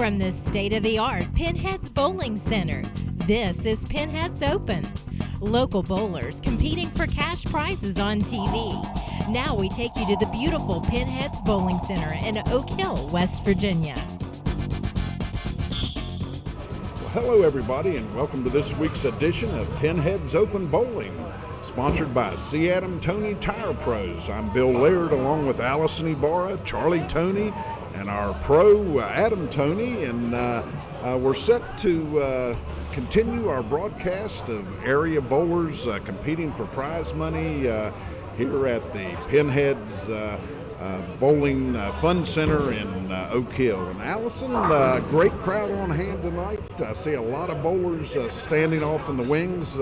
From the state-of-the-art Pinheads Bowling Center, this is Pinheads Open. Local bowlers competing for cash prizes on TV. Now we take you to the beautiful Pinheads Bowling Center in Oak Hill, West Virginia. Well, hello everybody, and welcome to this week's edition of Pinheads Open Bowling, sponsored by C. Adam Toney Tire Pros. I'm Bill Laird, along with Allison Ibarra, Charlie Toney, and our pro, Adam Toney, and we're set to continue our broadcast of area bowlers competing for prize money here at the Pinheads Bowling Fun Center in Oak Hill. And Allison, great crowd on hand tonight. I see a lot of bowlers standing off in the wings.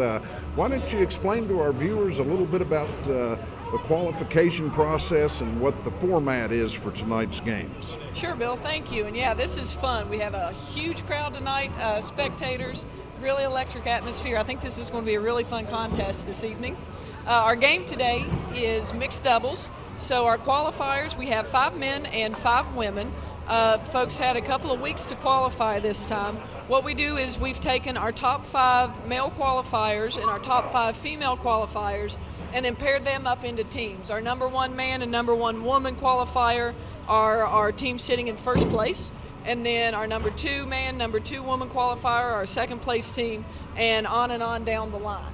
Why don't you explain to our viewers a little bit about the qualification process and what the format is for tonight's games? Sure, Bill, thank you. And yeah, this is fun. We have a huge crowd tonight, spectators, really electric atmosphere. I think this is going to be a really fun contest this evening. Our game today is mixed doubles. So our qualifiers, we have 5 men and 5 women. Folks had a couple of weeks to qualify this time. What we do is we've taken our top 5 male qualifiers and our top 5 female qualifiers and then paired them up into teams. Our number 1 man and number 1 woman qualifier are our team sitting in first place, and then our number 2 man, number 2 woman qualifier, our second place team, and on down the line.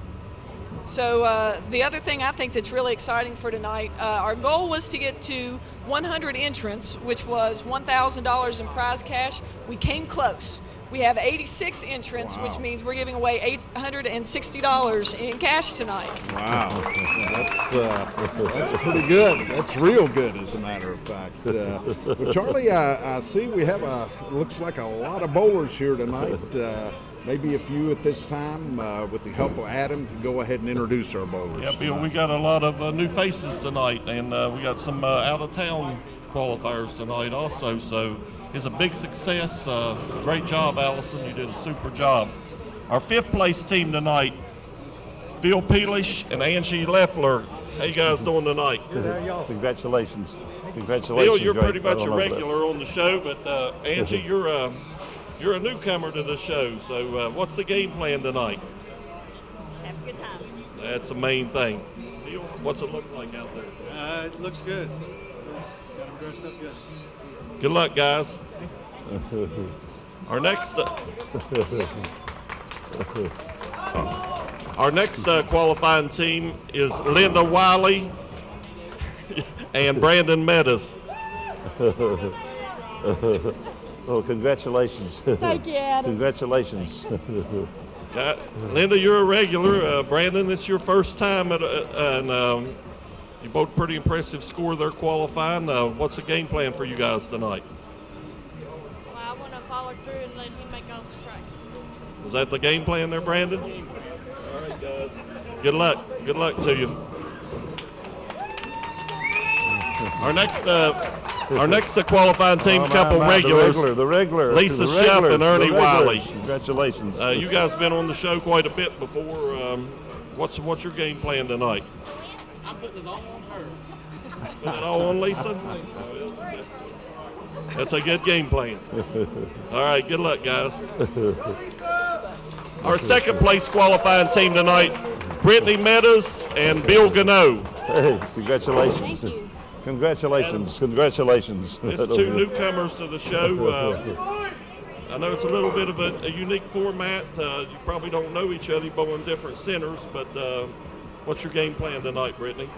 So the other thing I think that's really exciting for tonight, our goal was to get to 100 entrants, which was $1,000 in prize cash. We came close. We have 86 entrants, which means we're giving away $860 in cash tonight. Wow, that's pretty good. That's real good, as a matter of fact. Well, Charlie, I see we have looks like a lot of bowlers here tonight. Maybe a few at this time. With the help of Adam, can go ahead and introduce our bowlers. Yeah, Bill, we got a lot of new faces tonight, and we got some out-of-town qualifiers tonight also. So it's a big success. Great job, Allison. You did a super job. Our 5th place team tonight, Phil Peelish and Angie Leffler. How you guys doing tonight? Good, how y'all? Congratulations. Phil, you're pretty much a regular on the show, but Angie, you're a newcomer to the show. So what's the game plan tonight? Have a good time. That's the main thing. Phil, what's it look like out there? It looks good. Got them dressed up good. Good luck, guys. Our next qualifying team is Linda Wiley and Brandon Meadows. Oh, congratulations. Thank you, Adam. Congratulations. Linda, you're a regular. Brandon, this is your first time and you both pretty impressive score there qualifying. What's the game plan for you guys tonight? Well, I want to follow through and let him make all the strikes. Was that the game plan there, Brandon? All right, guys. Good luck. Good luck to you. Our next qualifying team, couple regulars. The regular. Lisa Sheff and Ernie Wiley. Congratulations. You guys been on the show quite a bit before. What's your game plan tonight? I'm putting it all on her. Put it all on Lisa? That's a good game plan. All right, good luck, guys. Our second place qualifying team tonight, Brittany Meadows and Bill Gano. Hey, congratulations. Thank you. Congratulations. It's 2 newcomers to the show. I know it's a little bit of a unique format. You probably don't know each other, you both in different centers, but what's your game plan tonight, Brittany?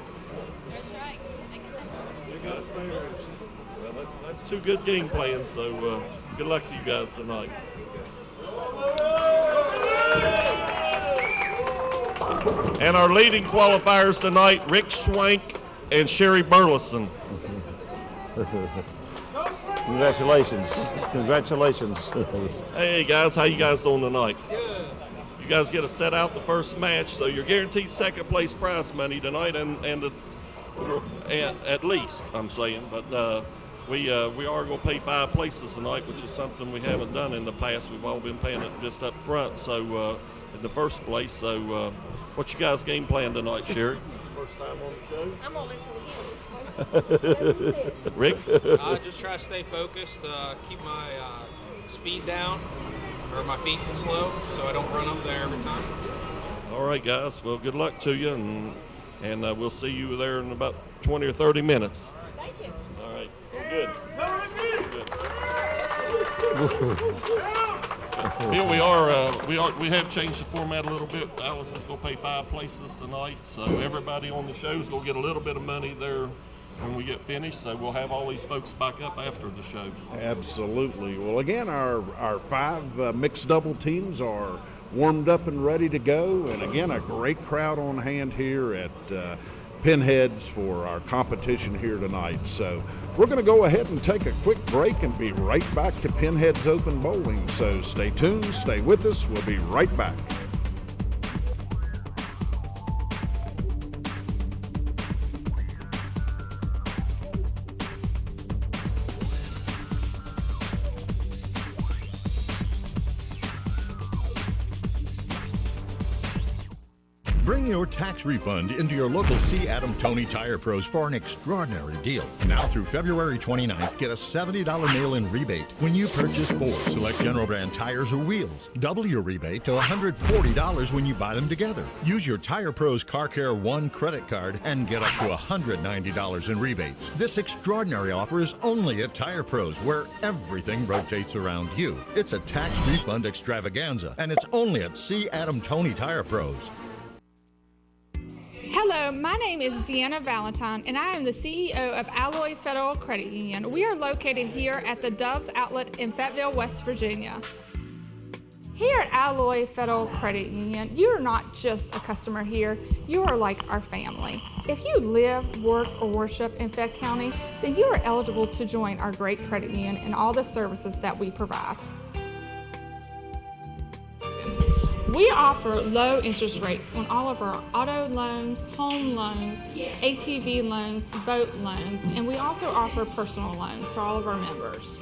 No strikes. Make it simple. Well, that's 2 good game plans, so good luck to you guys tonight. And our leading qualifiers tonight, Rick Swank and Sherry Burleson. Congratulations. Hey guys, how you guys doing tonight? Good. You guys get to set out the first match, so you're guaranteed second place prize money tonight, and at least I'm saying, but we are going to pay 5 places tonight, which is something we haven't done in the past. We've all been paying it just up front, so in the first place. So what's your guys' game plan tonight, Sherry? First time on the show. I'm going to listen to him. Rick? I just try to stay focused, keep my speed down or my feet can slow so I don't run up there every time. All right, guys. Well, good luck to you, and we'll see you there in about 20 or 30 minutes. Thank you. All right. Well, good. Bill, we have changed the format a little bit. Alice is going to pay 5 places tonight, so everybody on the show is going to get a little bit of money there when we get finished. So we'll have all these folks back up after the show. Absolutely. Well, again, our 5 mixed double teams are warmed up and ready to go. And again, a great crowd on hand here at Pinheads for our competition here tonight. So we're going to go ahead and take a quick break and be right back to Pinheads Open Bowling. So stay tuned, stay with us. We'll be right back. Bring your tax refund into your local C. Adam Tony Tire Pros for an extraordinary deal. Now through February 29th, get a $70 mail-in rebate when you purchase 4 select General Brand tires or wheels. Double your rebate to $140 when you buy them together. Use your Tire Pros Car Care One credit card and get up to $190 in rebates. This extraordinary offer is only at Tire Pros, where everything rotates around you. It's a tax refund extravaganza, and it's only at C. Adam Tony Tire Pros. Hello, my name is Deanna Valentine, and I am the CEO of Alloy Federal Credit Union. We are located here at the Doves Outlet in Fayetteville, West Virginia. Here at Alloy Federal Credit Union, you are not just a customer here, you are like our family. If you live, work, or worship in Fayette County, then you are eligible to join our great credit union and all the services that we provide. We offer low interest rates on all of our auto loans, home loans, ATV loans, boat loans, and we also offer personal loans to all of our members.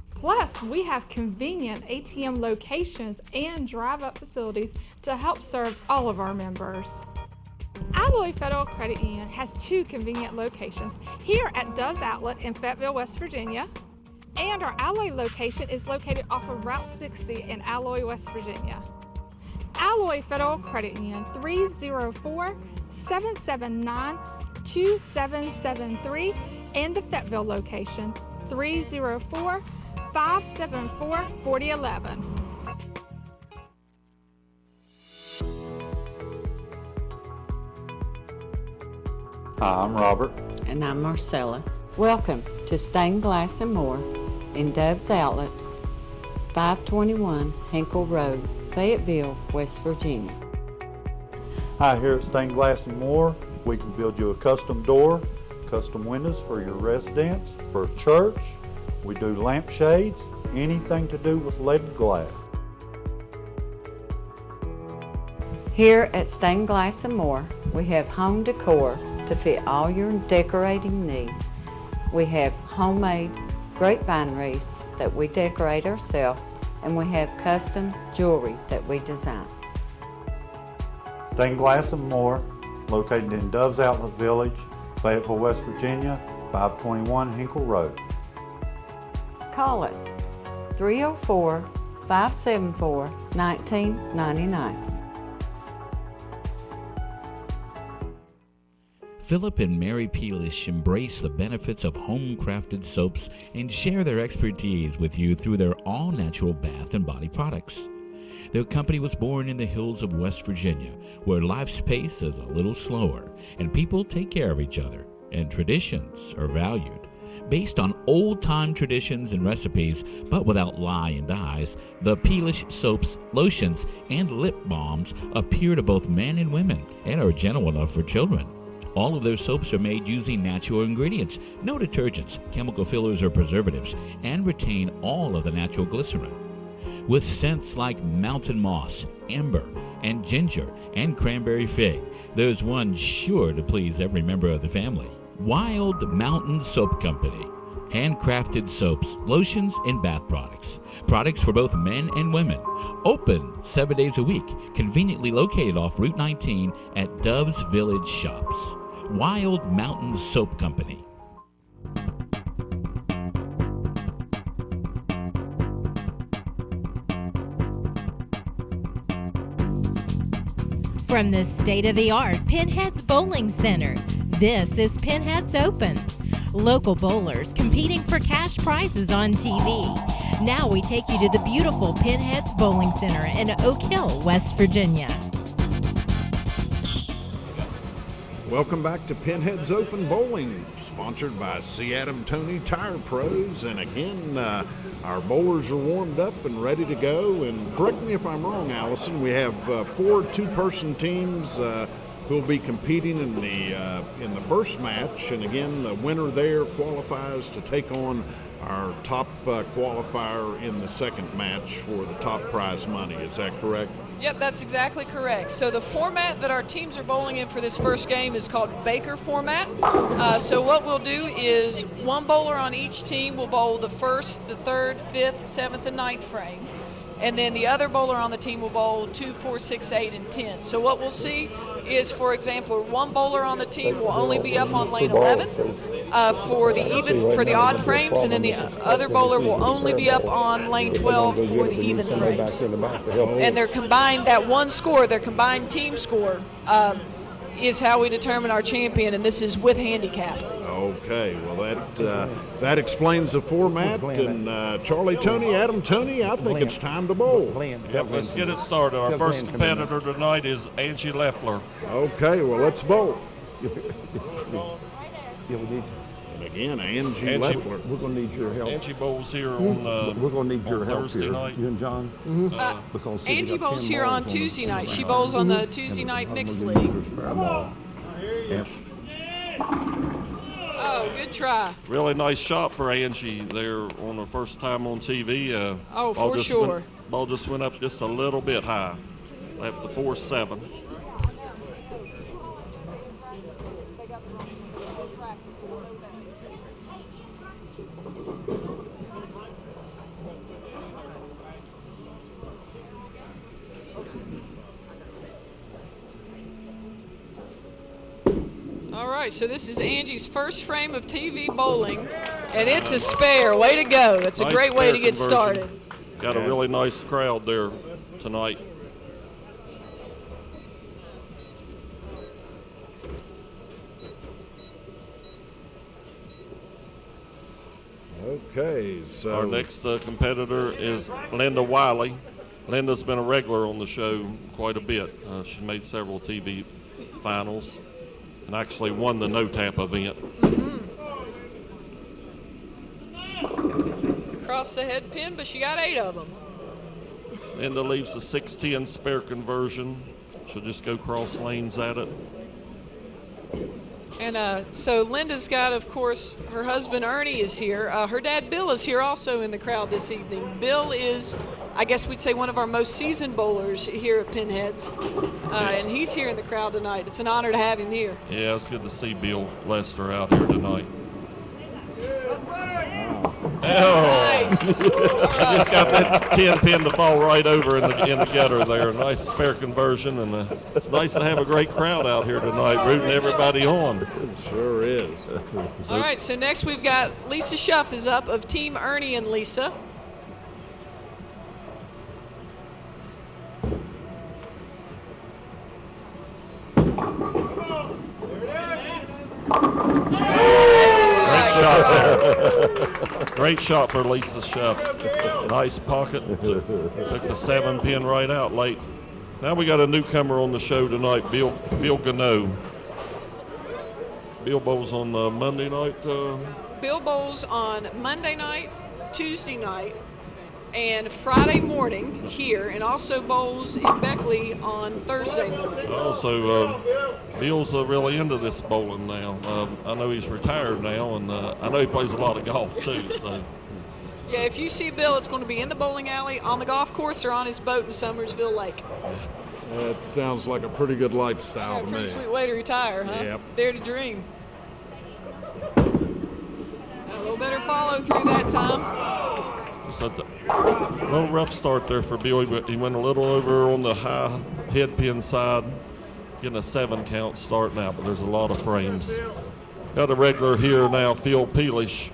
Plus, we have convenient ATM locations and drive-up facilities to help serve all of our members. Alloy Federal Credit Union has 2 convenient locations here at Doves Outlet in Fayetteville, West Virginia, and our Alloy location is located off of Route 60 in Alloy, West Virginia. Alloy Federal Credit Union, 304-779-2773, and the Fayetteville location, 304-574-4011. Hi, I'm Robert. And I'm Marcella. Welcome to Stained Glass and More in Doves Outlet, 521 Hinkle Road, Fayetteville, West Virginia. Hi, here at Stained Glass and More, we can build you a custom door, custom windows for your residence, for a church. We do lampshades, anything to do with leaded glass. Here at Stained Glass and More, we have home decor to fit all your decorating needs. We have homemade grapevine wreaths that we decorate ourselves, and we have custom jewelry that we design. Stained Glass and More, located in Doves Outlet Village, Fayetteville, West Virginia, 521 Hinkle Road. Call us 304-574-1999. Philip and Mary Peelish embrace the benefits of home-crafted soaps and share their expertise with you through their all-natural bath and body products. Their company was born in the hills of West Virginia, where life's pace is a little slower and people take care of each other and traditions are valued. Based on old-time traditions and recipes, but without lye and dyes, the Peelish soaps, lotions, and lip balms appeal to both men and women and are gentle enough for children. All of their soaps are made using natural ingredients, no detergents, chemical fillers, or preservatives, and retain all of the natural glycerin. With scents like mountain moss, amber, and ginger, and cranberry fig, there's one sure to please every member of the family. Wild Mountain Soap Company. Handcrafted soaps, lotions, and bath products. Products for both men and women. Open 7 days a week. Conveniently located off Route 19 at Doves Village Shops. Wild Mountain Soap Company. From the state-of-the-art Pinheads Bowling Center, this is Pinheads Open. Local bowlers competing for cash prizes on TV. Now we take you to the beautiful Pinheads Bowling Center in Oak Hill, West Virginia. Welcome back to Pinheads Open Bowling, sponsored by Adam Tony Tire Pros. And again, our bowlers are warmed up and ready to go. And correct me if I'm wrong, Allison, we have 4 two-person teams who will be competing in the first match. And again, the winner there qualifies to take on our top qualifier in the second match for the top prize money. Is that correct? Yep, that's exactly correct. So the format that our teams are bowling in for this first game is called Baker format. So what we'll do is one bowler on each team will bowl the first, the third, fifth, seventh, and ninth frame. And then the other bowler on the team will bowl 2, 4, 6, 8, and 10. So what we'll see is, for example, one bowler on the team will only be up on lane 11 for the odd frames, and then the other bowler will only be up on lane 12 for the even frames. And their combined, that one score, their combined team score, is how we determine our champion, and this is with handicap. Okay, well that explains the format. And Charlie Tony, Adam Tony, I think it's time to bowl. Yep, let's get it started. Our first competitor tonight is Angie Leffler. Okay, well let's bowl. And again, Angie Leffler. We're going to need your help. Angie bowls here on we're going to need your help Thursday here. night. You and John? Because Angie bowls here on Tuesday night. She bowls on the Tuesday night mixed league. Oh, good try. Really nice shot for Angie there on her first time on TV. For sure. Ball just went up just a little bit high. Left the 4-7. All right, so this is Angie's first frame of TV bowling, and it's a spare. Way to go. It's a Nice great way to spare get conversion. started. Got a really nice crowd there tonight. Okay, so our next competitor is Linda Wiley. Linda's been a regular on the show quite a bit. She made several TV finals and actually won the no-tap event. Across the head pin, but she got 8 of them. Linda leaves the 6-10 spare conversion. She'll just go cross lanes at it. And so Linda's got, of course, her husband Ernie is here. Her dad Bill is here also in the crowd this evening. Bill is, I guess we'd say, one of our most seasoned bowlers here at Pinheads. And he's here in the crowd tonight. It's an honor to have him here. Yeah, it's good to see Bill Lester out here tonight. Nice. She just got that 10 pin to fall right over in the gutter there. Nice spare conversion, and it's nice to have a great crowd out here tonight, rooting everybody on. It sure is. All right, so next we've got Lisa Schuff is up of Team Ernie and Lisa. Great shot for Lisa Schuff. Nice pocket. Took the 7 pin right out late. Now we got a newcomer on the show tonight, Bill Gano. Bill bowls on Monday night. Bill bowls on Monday night, Tuesday night, and Friday morning here, and also bowls in Beckley on Thursday morning. Also, Bill's really into this bowling now. I know he's retired now, and I know he plays a lot of golf too. So. Yeah, if you see Bill, it's going to be in the bowling alley, on the golf course, or on his boat in Summersville Lake. That sounds like a pretty good lifestyle to me. Pretty sweet way to retire, huh? Yep. Dare to dream. A little better follow through that time. Just a little rough start there for Bill. He went a little over on the high head pin side, getting a 7 count starting out, but there's a lot of frames. Got a regular here now, Phil Peelish,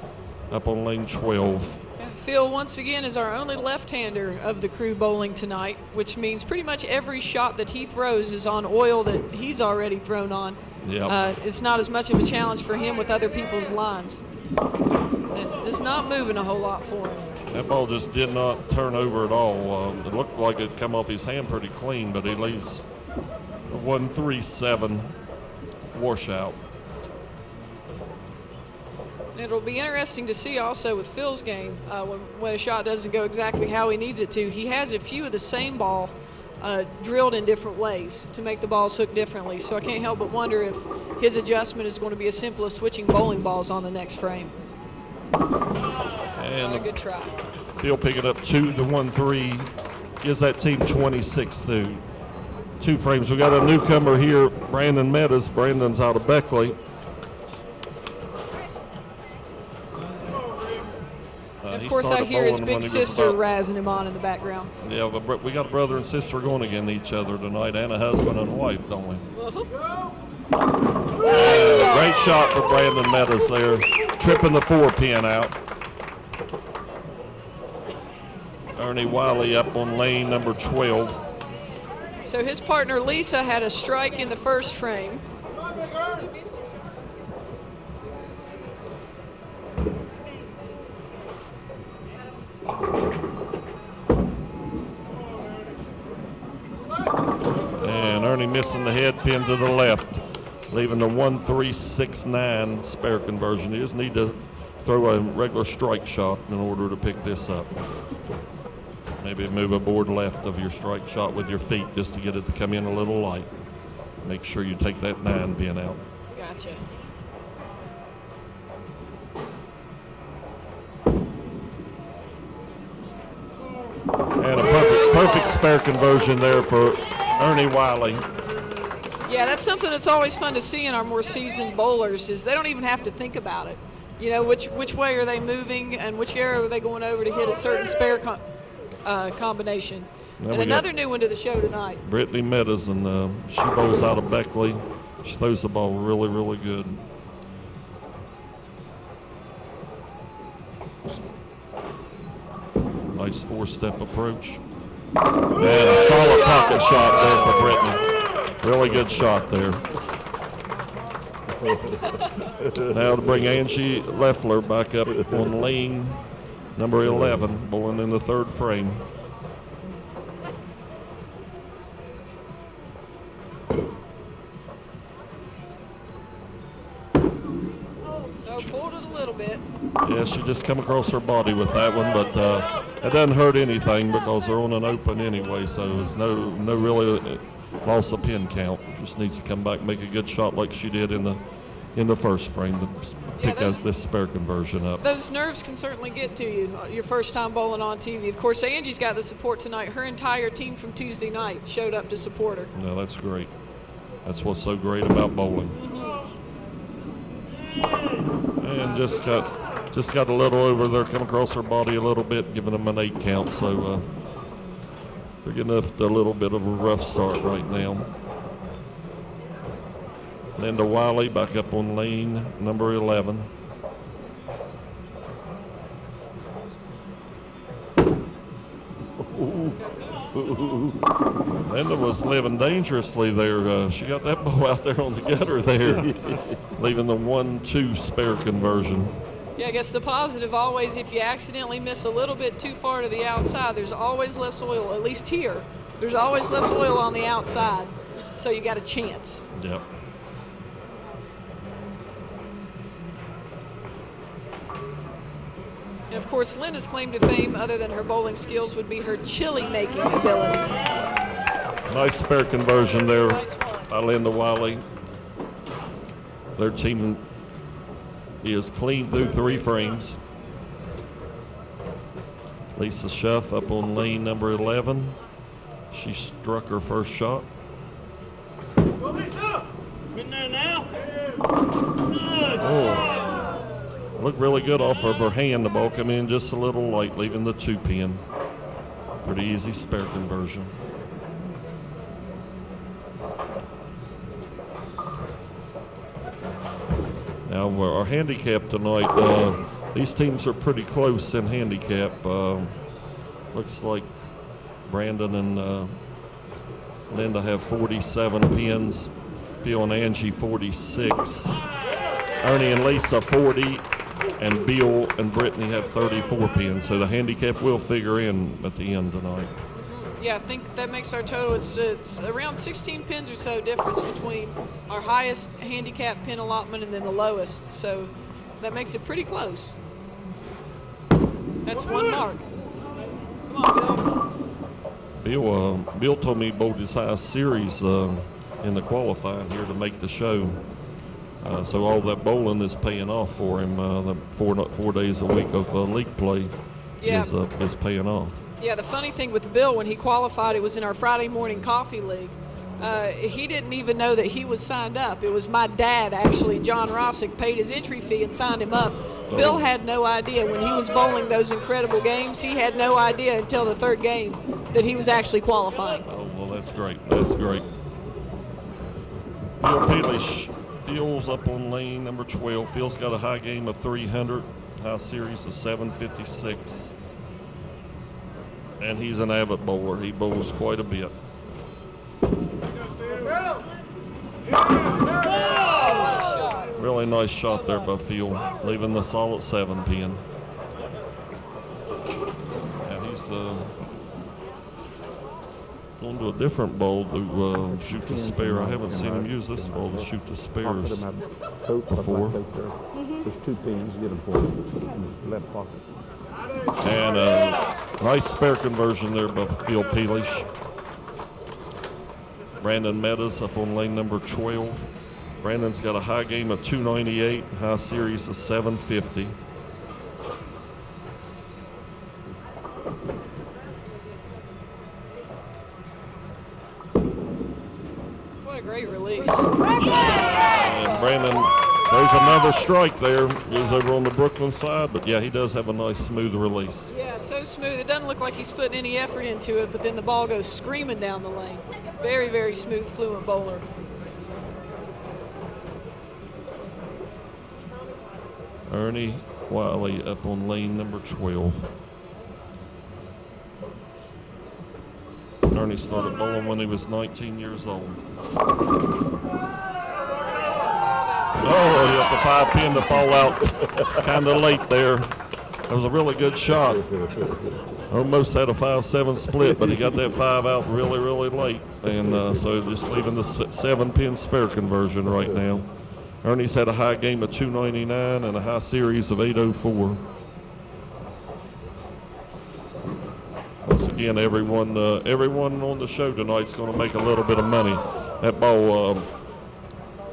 up on lane 12. Phil, once again, is our only left-hander of the crew bowling tonight, which means pretty much every shot that he throws is on oil that he's already thrown on. Yep. It's not as much of a challenge for him with other people's lines. Just not moving a whole lot for him. That ball just did not turn over at all. It looked like it come off his hand pretty clean, but he leaves a 1-3-7 washout. It'll be interesting to see also with Phil's game when a shot doesn't go exactly how he needs it to. He has a few of the same ball drilled in different ways to make the balls hook differently. So I can't help but wonder if his adjustment is going to be as simple as switching bowling balls on the next frame. And a good try. Phil picking up 2-1-3, gives that team 26 through 2 frames. We got a newcomer here, Brandon Meadows. Brandon's out of Beckley. Of course, I hear his big sister razzing him on in the background. Yeah, but we got a brother and sister going against each other tonight, and a husband and wife, don't we? Great shot for Brandon Meadows there, tripping the 4-pin out. Ernie Wiley up on lane number 12. So his partner Lisa had a strike in the first frame. And Ernie missing the head pin to the left, leaving the 1-3-6-9 spare conversion. You just need to throw a regular strike shot in order to pick this up. Maybe move a board left of your strike shot with your feet just to get it to come in a little light. Make sure you take that 9 pin out. Gotcha. And a perfect spare conversion there for Ernie Wiley. Yeah, that's something that's always fun to see in our more seasoned bowlers is they don't even have to think about it. You know, which way are they moving and which area are they going over to hit a certain spare combination. Now and another new one to the show tonight. Brittany Meadows, and she bowls out of Beckley. She throws the ball really, really good. Nice 4-step approach. And a solid pocket shot there for Brittany. Really good shot there. Now to bring Angie Leffler back up on lane number 11, bowling in the 3rd frame. Oh, pulled it a little bit. Yeah, she just come across her body with that one, but it doesn't hurt anything because they're on an open anyway, so there's no really loss of pin count. Just needs to come back and make a good shot like she did in the first frame to pick this spare conversion up. Those nerves can certainly get to you your first time bowling on TV. Of course, Angie's got the support tonight. Her entire team from Tuesday night showed up to support her. No, that's great. That's what's so great about bowling. And just got a little over there, come across her body a little bit, giving them an 8 count. So they're getting a little bit of a rough start right now. Linda Wiley back up on lane number 11. Linda was living dangerously there. She got that ball out there on the gutter there, leaving the 1-2 spare conversion. Yeah, I guess the positive always, if you accidentally miss a little bit too far to the outside, there's always less oil, at least here. There's always less oil on the outside, so you got a chance. Yep. And of course, Linda's claim to fame, other than her bowling skills, would be her chili making ability. Nice spare conversion there by Linda Wiley. Their team is clean through 3 frames. Lisa Schuff up on lane number 11. She struck her first shot. Go, Lisa! In there now. Oh, looked really good off of her hand. The ball came in just a little light, leaving the 2 pin. Pretty easy spare conversion. Now our handicap tonight, These teams are pretty close in handicap. Looks like Brandon and Linda have 47 pins. Phil and Angie 46. Ernie and Lisa 40. And Bill and Brittany have 34 pins. So the handicap will figure in at the end tonight. Yeah, I think that makes our total. It's around 16 pins or so difference between our highest handicap pin allotment and then the lowest. So that makes it pretty close. That's one mark. Come on, Bill. Bill told me he bowled his highest series in the qualifying here to make the show. So all that bowling is paying off for him. The 4 days a week of league play is paying off. Yeah, the funny thing with Bill, when he qualified, it was in our Friday morning coffee league. He didn't even know that he was signed up. It was my dad, actually, John Rossick, paid his entry fee and signed him up. Bill had no idea when he was bowling those incredible games. He had no idea until the third game that he was actually qualifying. Oh, well, that's great. That's great. Phil Peelish. Phil's up on lane number 12. Phil's got a high game of 300, high series of 756. And he's an avid bowler. He bowls quite a bit. Really nice shot there by Phil, leaving the solid 7 pin. And he's going to a different bowl to shoot the spare. I haven't seen him use this bowl to shoot the spares before. There's 2 pins. Get them for his left pocket. And a nice spare conversion there by Phil Peelish. Brandon Meadows up on lane number 12. Brandon's got a high game of 298, high series of 750. What a great release. And Brandon, there's another strike there. Goes over on the Brooklyn side, but yeah, he does have a nice smooth release. Yeah, so smooth. It doesn't look like he's putting any effort into it, but then the ball goes screaming down the lane. Very, very smooth, fluent bowler. Ernie Wiley up on lane number 12. Ernie started bowling when he was 19 years old. Oh, he got the 5 pin to fall out kind of late there. That was a really good shot. Almost had a 5-7 split, but he got that 5 out really, really late. And so just leaving the 7 pin spare conversion right now. Ernie's had a high game of 299 and a high series of 804. Once again, everyone on the show tonight's going to make a little bit of money. That ball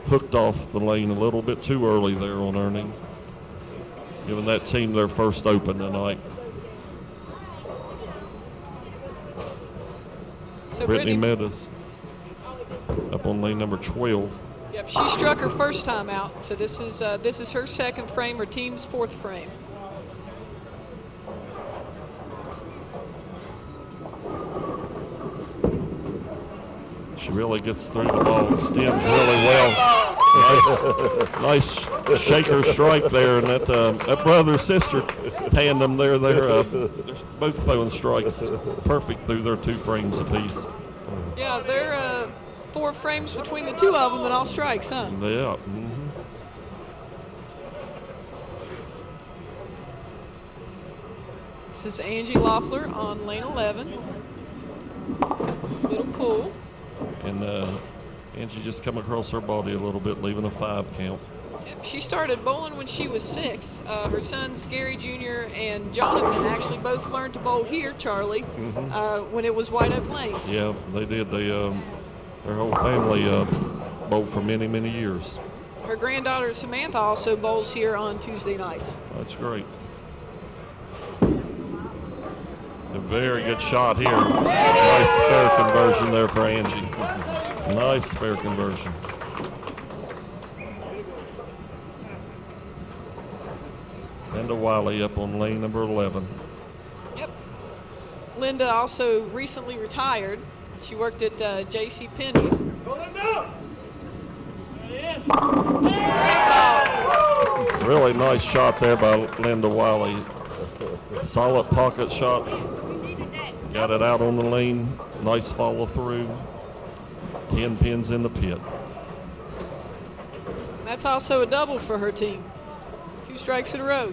hooked off the lane a little bit too early there on Ernie, giving that team their first open tonight. So Brittany Meadows up on lane number 12. Yep, she struck her first time out, so this is her second frame, her team's 4th frame. She really gets through the ball, extends really well. Nice shaker strike there, and that brother sister tandem there, they're both throwing strikes perfect through their 2 frames apiece. Yeah, they're 4 frames between the 2 of them and all strikes, huh? Yeah. This is Angie Loeffler on lane 11. Little pull. And Angie just come across her body a little bit, leaving a 5 count. Yep, she started bowling when she was 6. Her sons, Gary Jr. and Jonathan, actually both learned to bowl here, Charlie, when it was White Oak Lanes. Yeah, they did. Their whole family bowled for many, many years. Her granddaughter, Samantha, also bowls here on Tuesday nights. That's great. A very good shot here. Nice spare conversion there for Angie. Nice spare conversion. Linda Wiley up on lane number 11. Yep. Linda also recently retired. She worked at J.C. Penney's. Really nice shot there by Linda Wiley. Solid pocket shot. Got it out on the lane. Nice follow through. 10 pins in the pit. That's also a double for her team. 2 strikes in a row.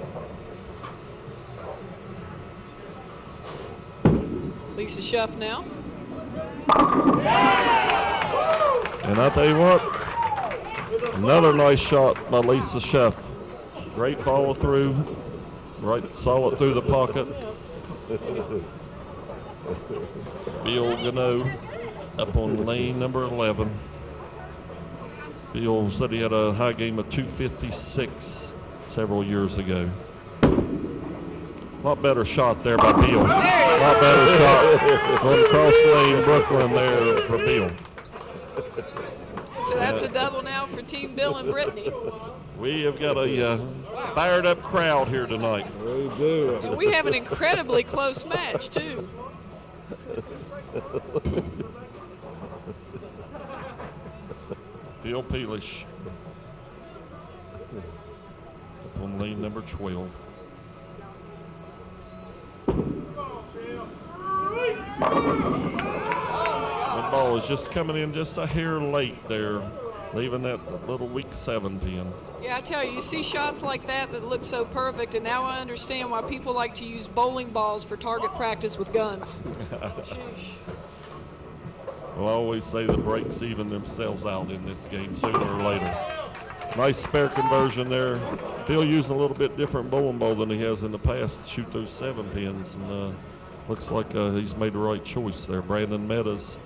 Lisa Schuff now. And I tell you what, another nice shot by Lisa Schuff. Great follow through, right solid through the pocket. Bill Gano up on lane number 11. Bill said he had a high game of 256 several years ago. A lot better shot there by Bill. A lot better shot going across lane Brooklyn there for Bill. So that's a double now for Team Bill and Brittany. We have got a fired up crowd here tonight. We do. And we have an incredibly close match, too. Bill Peelish up on lane number 12. The ball is just coming in just a hair late there, leaving that little weak 7 pin. Yeah, I tell you, you see shots like that that look so perfect, and now I understand why people like to use bowling balls for target practice with guns. Sheesh. Well, I always say the breaks even themselves out in this game sooner or later. Nice spare conversion there. Bill using a little bit different bowling ball than he has in the past to shoot those 7 pins, and looks like he's made the right choice there. Brandon Meadows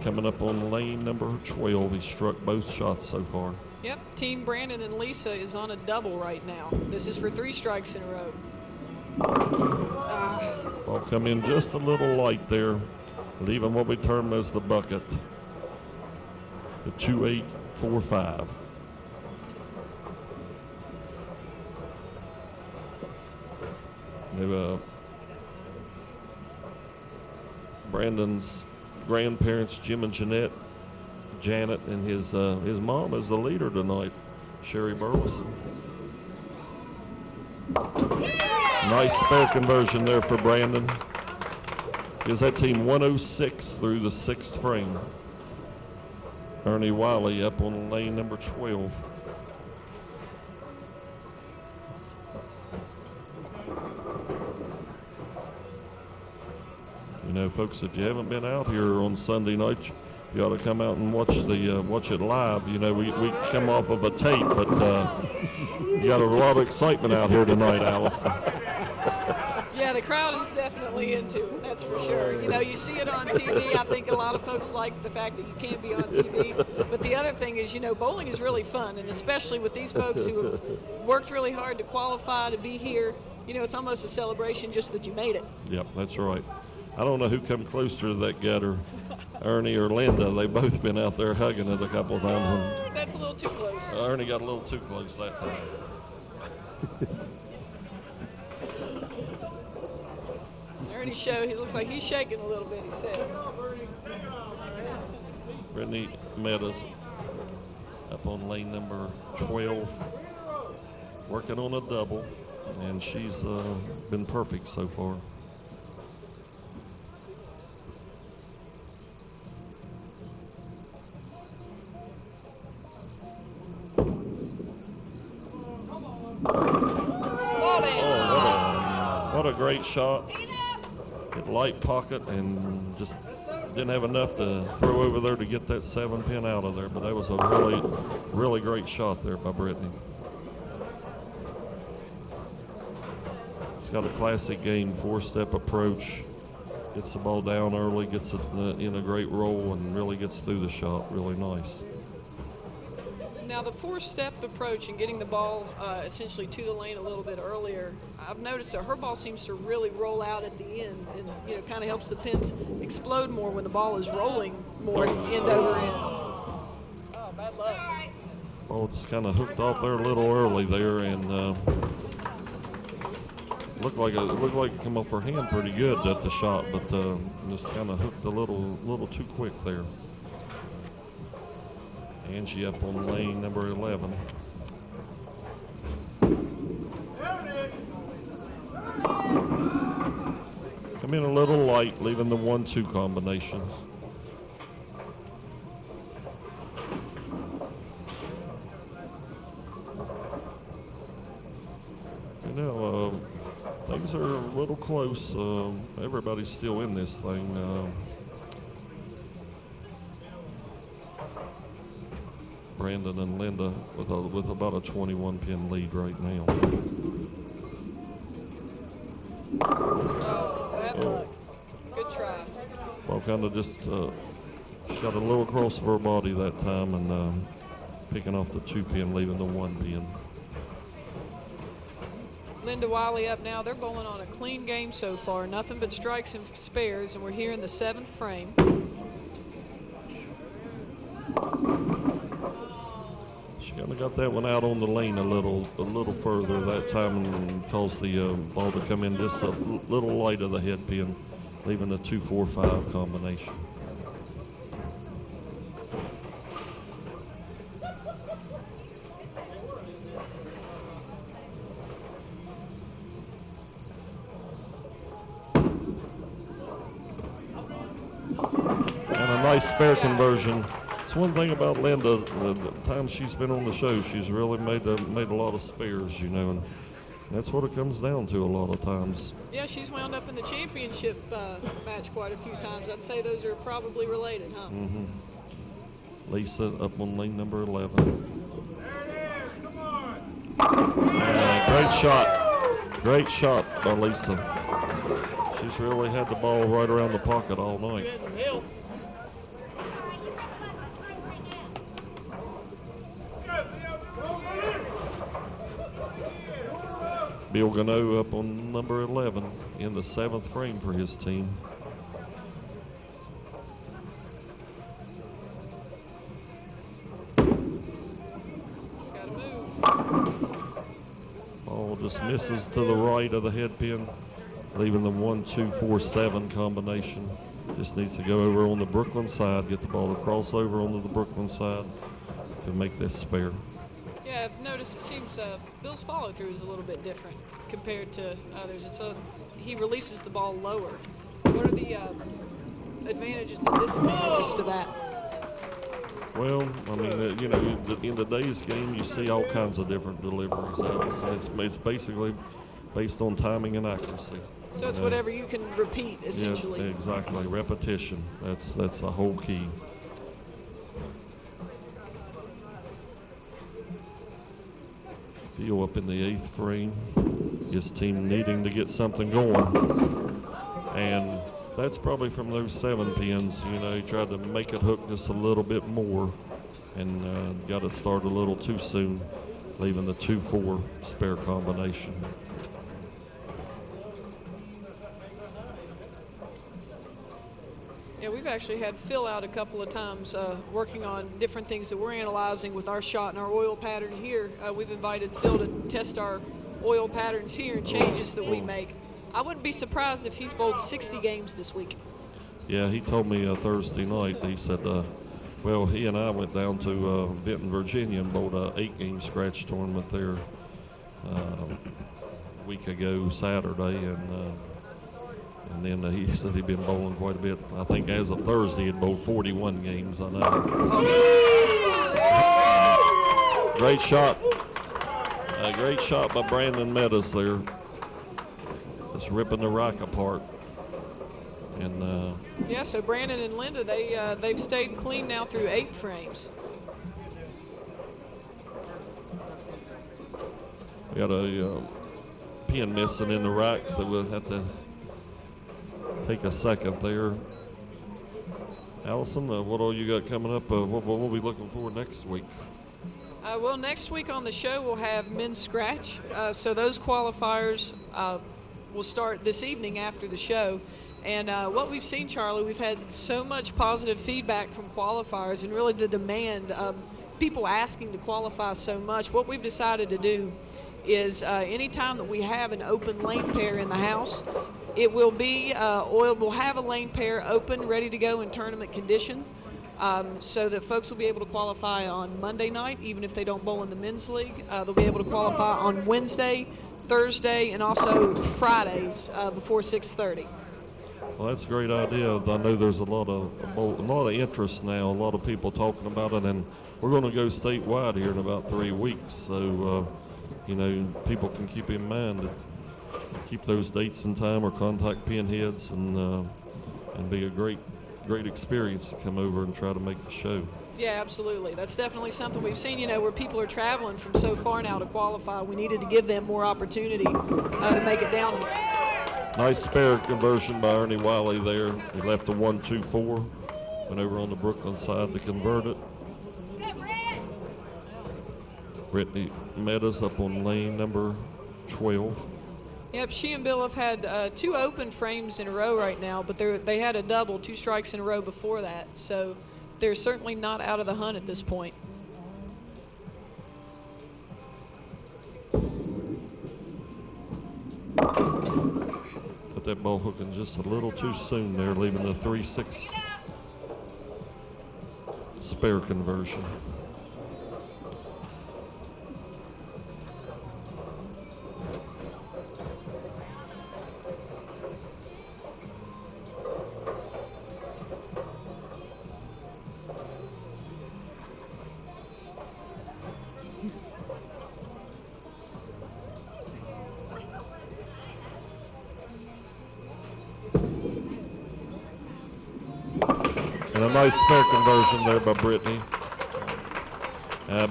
coming up on lane number 12. He struck both shots so far. Yep, Team Brandon and Lisa is on a double right now. This is for 3 strikes in a row. Ball come in just a little light there, leaving what we term as the bucket. The 2-8-4-5. Brandon's grandparents, Jim and Janet, Janet, and his mom is the leader tonight, Sherry Burleson. Nice spare conversion there for Brandon. Gives that team 106 through the 6th frame. Ernie Wiley up on lane number 12. You know, folks, if you haven't been out here on Sunday night, you ought to come out and watch it live. You know, we come off of a tape, but you got a lot of excitement out here tonight, Allison. Yeah, the crowd is definitely into it, that's for sure. You know, you see it on TV. I think a lot of folks like the fact that you can't be on TV. But the other thing is, you know, bowling is really fun, and especially with these folks who have worked really hard to qualify to be here, you know, it's almost a celebration just that you made it. Yep, that's right. I don't know who come closer to that gutter, Ernie or Linda. They've both been out there hugging it a couple of times. That's a little too close. Ernie got a little too close that time. Ernie he looks like he's shaking a little bit, he says. Brittany Meadows up on lane number 12, working on a double, and she's been perfect so far. What a great shot. Hit light pocket and just didn't have enough to throw over there to get that 7 pin out of there, but that was a really, really great shot there by Brittany. She's got a classic game, 4-step approach, gets the ball down early, gets it in a great roll, and really gets through the shot really nice. Now the 4-step approach and getting the ball essentially to the lane a little bit earlier, I've noticed that her ball seems to really roll out at the end, and you know, kind of helps the pins explode more when the ball is rolling more end over end. Oh, bad luck. Ball just kind of hooked off there a little early there, and looked like it came off her hand pretty good at the shot, but just kind of hooked a little too quick there. Angie up on lane number 11. Come in a little light, leaving the 1-2 combination. You know, things are a little close. Everybody's still in this thing. Brandon and Linda with about a 21-pin lead right now. Oh, bad luck. Good try. Well, kind of just shot a little across of her body that time and picking off the 2-pin, leaving the 1-pin. Linda Wiley up now. They're bowling on a clean game so far. Nothing but strikes and spares, and we're here in the 7th frame. She kind of got that one out on the lane a little further that time and caused the ball to come in just a little light of the head pin, leaving a 2-4-5 combination. And a nice spare conversion. It's one thing about Linda, the time she's been on the show, she's really made a lot of spares, you know, and that's what it comes down to a lot of times. Yeah, she's wound up in the championship match quite a few times. I'd say those are probably related, huh? Mm-hmm. Lisa up on lane number 11. Great shot. Great shot by Lisa. She's really had the ball right around the pocket all night. Bill Gano up on number 11 in the 7th frame for his team. Just got to move. Ball just misses to the right of the head pin, leaving the 1-2-4-7 combination. Just needs to go over on the Brooklyn side, get the ball to cross over onto the Brooklyn side to make this spare. Yeah, I've noticed it seems Bill's follow-through is a little bit different compared to others. He releases the ball lower. What are the advantages and disadvantages to that? Well, I mean, you know, in today's game, you see all kinds of different deliveries. It's basically based on timing and accuracy. So it's whatever you can repeat, essentially. Yeah, exactly. Repetition. That's the whole key. Theo up in the 8th frame. His team needing to get something going. And that's probably from those 7 pins. You know, he tried to make it hook just a little bit more and got it started a little too soon, leaving the 2-4 spare combination. Yeah, we've actually had Phil out a couple of times working on different things that we're analyzing with our shot and our oil pattern here. We've invited Phil to test our oil patterns here and changes that we make. I wouldn't be surprised if he's bowled 60 games this week. Yeah, he told me Thursday night, he said, well, he and I went down to Benton, Virginia and bowled a 8-game scratch tournament there a week ago Saturday, and then he said he'd been bowling quite a bit. I think as of Thursday, he'd bowled 41 games, I know. Great shot. A great shot by Brandon Meadows there. Just ripping the rack apart. And yeah, so Brandon and Linda, they've stayed clean now through 8 frames. We got a pin missing in the rack, so we'll have to take a second there. Allison, what all you got coming up? What we'll be looking for next week? Well, next week on the show we'll have men's scratch. So those qualifiers will start this evening after the show. And what we've seen, Charlie, we've had so much positive feedback from qualifiers and really the demand, people asking to qualify so much. What we've decided to do is anytime that we have an open lane pair in the house, it will be oiled. We'll have a lane pair open, ready to go in tournament condition, so that folks will be able to qualify on Monday night, even if they don't bowl in the men's league. They'll be able to qualify on Wednesday, Thursday, and also Fridays before 6:30. Well, that's a great idea. I know there's a lot of interest now, a lot of people talking about it, and we're going to go statewide here in about 3 weeks. So, people can keep in mind to keep those dates and time, or contact Pinheads, and be a great experience to come over and try to make the show. Yeah, absolutely. That's definitely something we've seen, where people are traveling from so far now to qualify. We needed to give them more opportunity to make it down here. Nice spare conversion by Ernie Wiley there. He left the 1-2-4, went over on the Brooklyn side to convert it. Brittany Meadows up on lane number 12. Yep, she and Bill have had 2 open frames in a row right now, but they had a double, 2 strikes in a row before that. So they're certainly not out of the hunt at this point. Put that ball hooking just a little too soon there, leaving the 3-6 spare conversion. And a nice spare conversion there by Brittany.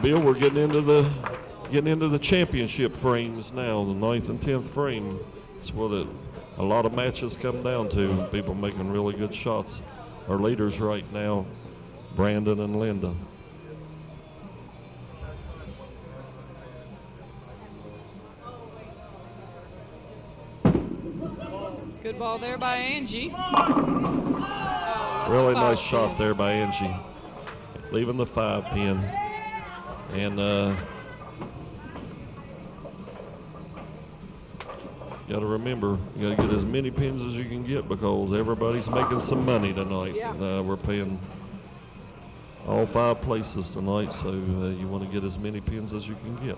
Bill, we're getting into the championship frames now, the 9th and 10th frame. It's what a lot of matches come down to. People making really good shots. Our leaders right now, Brandon and Linda. Good ball there by Angie. Really nice shot there by Angie, leaving the 5 pin. And got to remember, you got to get as many pins as you can get, because everybody's making some money tonight. Yeah. We're paying all 5 places tonight, so you want to get as many pins as you can get.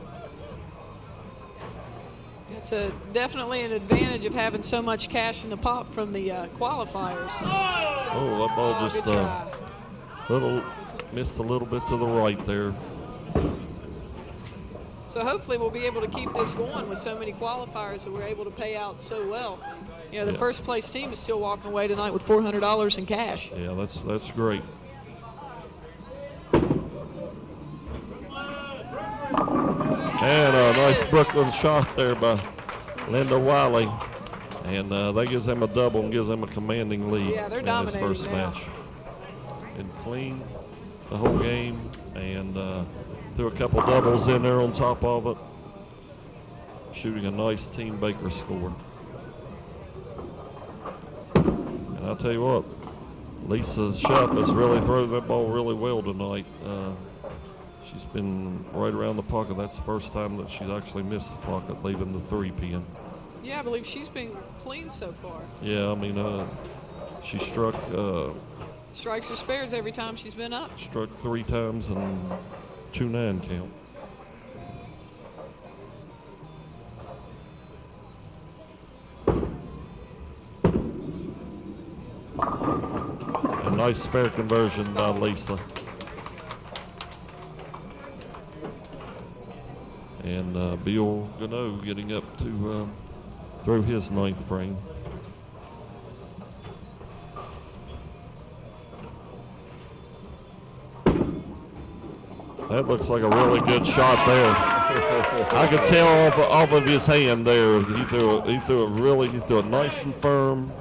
It's definitely an advantage of having so much cash in the pot from the qualifiers. Oh, that ball just missed a little bit to the right there. So hopefully we'll be able to keep this going with so many qualifiers that we're able to pay out so well. The first place team is still walking away tonight with $400 in cash. Yeah, that's great. And a nice Brooklyn shot there by Linda Wiley. And that gives them a double and gives them a commanding lead they're in this dominating first now. match. And clean the whole game, and threw a couple doubles in there on top of it, shooting a nice Team Baker score. And I'll tell you what, Lisa Schaff has really thrown that ball really well tonight. She's been right around the pocket. That's the first time that she's actually missed the pocket, leaving the 3 pin. Yeah, I believe she's been clean so far. Yeah, I mean, she struck Strikes or spares every time she's been up. Struck 3 times and 2-9 count. A nice spare conversion by Lisa. And Bill Gano getting up to throw his 9th frame. That looks like a really good shot there. I could tell off of his hand there. He threw it nice and firm,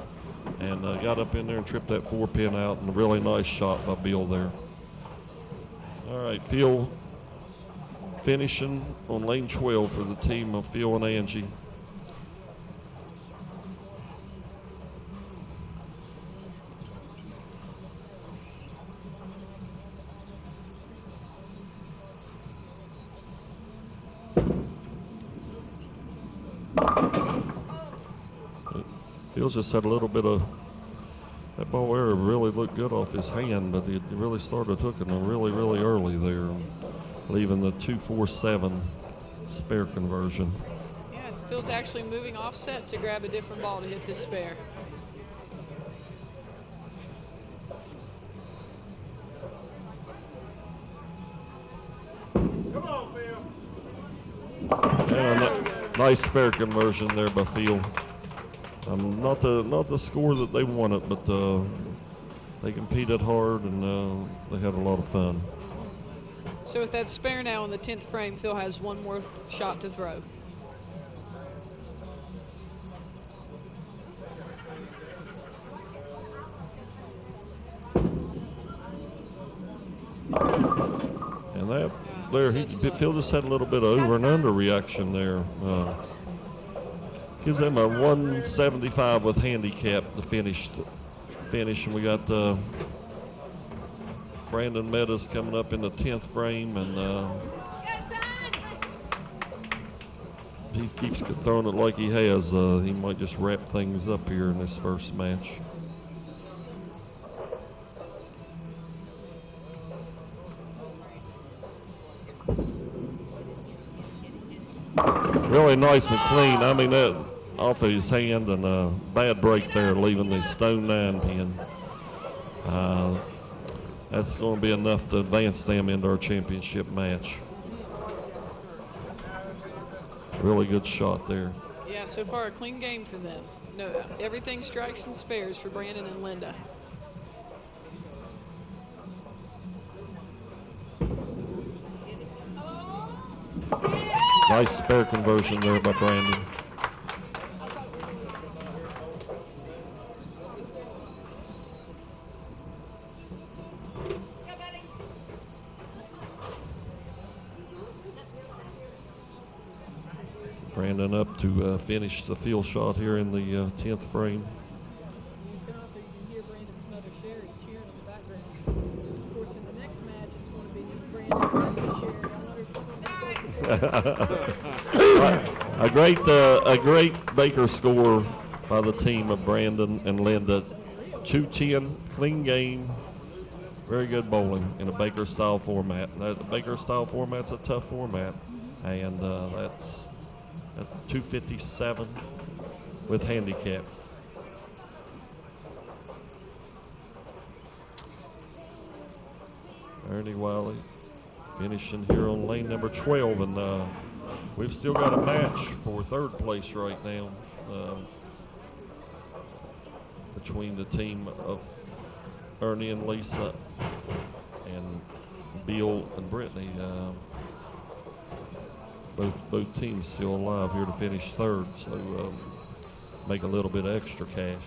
and got up in there and tripped that 4 pin out. And a really nice shot by Bill there. All right, Phil finishing on lane 12 for the team of Phil and Angie. Phil's just had a little bit of that ball there really looked good off his hand, but it really started hooking them really early there, leaving the 2-4-7 spare conversion. Yeah, Phil's actually moving offset to grab a different ball to hit this spare. Nice spare conversion there by Phil. Not the score that they wanted, but they competed hard and they had a lot of fun. So with that spare now in the 10th frame, Phil has one more shot to throw. And that there, Phil just had a little bit of over and under reaction there. Gives them a 175 with handicap to finish. And we got Brandon Meadows coming up in the 10th frame, and he keeps throwing it like he has. He might just wrap things up here in this first match. Really nice and clean. I mean, that off of his hand, and a bad break there, leaving the stone 9 pin. That's going to be enough to advance them into our championship match. Really good shot there. Yeah, so far a clean game for them. No, everything strikes and spares for Brandon and Linda. Nice spare conversion there by Brandon. Brandon up to finish the field shot here in the 10th frame. A great Baker score by the team of Brandon and Linda. 210, clean game, very good bowling in a Baker style format. The Baker style format's a tough format, and that's 257 with handicap. Ernie Wiley finishing here on lane number 12, and we've still got a match for 3rd place right now between the team of Ernie and Lisa and Bill and Brittany. Both teams still alive here to finish 3rd, so make a little bit of extra cash.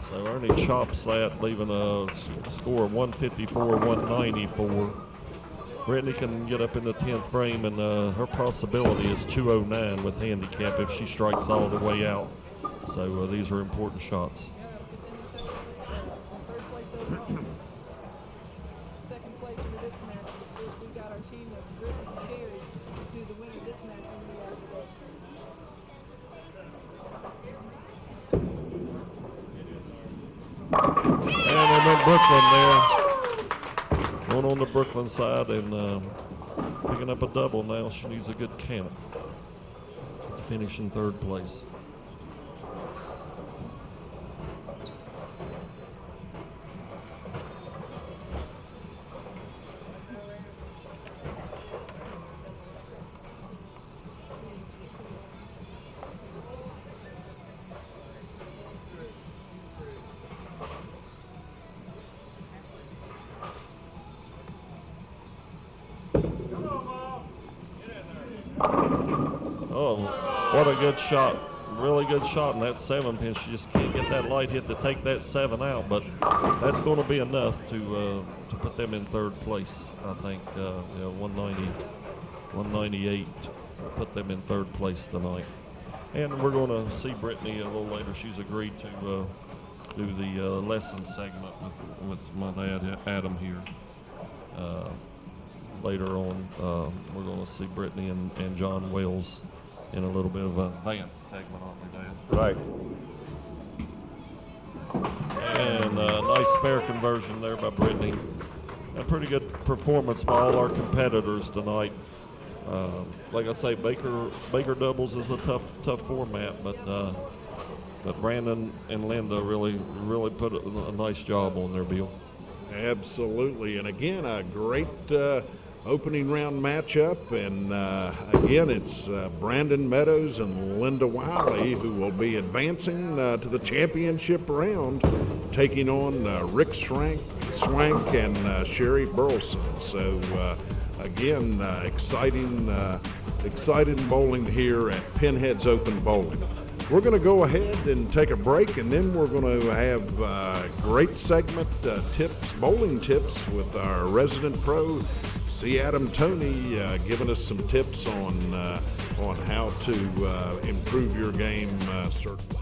So Ernie chops that, leaving a score of 154, 194. Brittany can get up in the 10th frame, and her possibility is 209 with handicap if she strikes all the way out. So these are important shots. Second place for this match, we got our team of Brittany and Sherry, who the winner of this match will be out of this. And on Brooklyn there. Going on the Brooklyn side and picking up a double now. She needs a good count to finish in 3rd place. Oh, what a good shot. Really good shot in that 7 pin. She just can't get that light hit to take that 7 out, but that's going to be enough to put them in 3rd place, I think. 190, 198 put them in 3rd place tonight. And we're going to see Brittany a little later. She's agreed to do the lesson segment with my dad, Adam, here. Later on, we're going to see Brittany and John Wells in a little bit of an advanced segment on their dad. Right. And a nice spare conversion there by Brittany. A pretty good performance by all our competitors tonight. Like I say, Baker doubles is a tough format, but But Brandon and Linda really put a nice job on their bill. Absolutely. And again, a great opening round matchup. And again, it's Brandon Meadows and Linda Wiley who will be advancing to the championship round, taking on Rick Swank and Sherry Burleson. So again, exciting bowling here at Pinheads Open Bowling. We're going to go ahead and take a break, and then we're going to have a great segment, bowling tips with our resident pro, C. Adam Tony, giving us some tips on how to improve your game, certainly.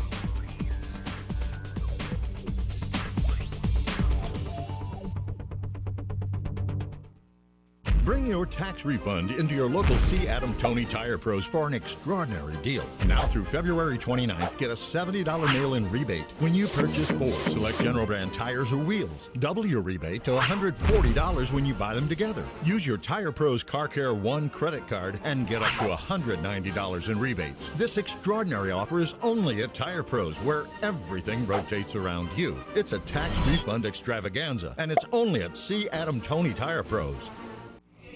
Bring your tax refund into your local C. Adam Tony Tire Pros for an extraordinary deal. Now through February 29th, get a $70 mail-in rebate when you purchase 4 select General Brand tires or wheels. Double your rebate to $140 when you buy them together. Use your Tire Pros Car Care One credit card and get up to $190 in rebates. This extraordinary offer is only at Tire Pros, where everything rotates around you. It's a tax refund extravaganza, and it's only at C. Adam Tony Tire Pros.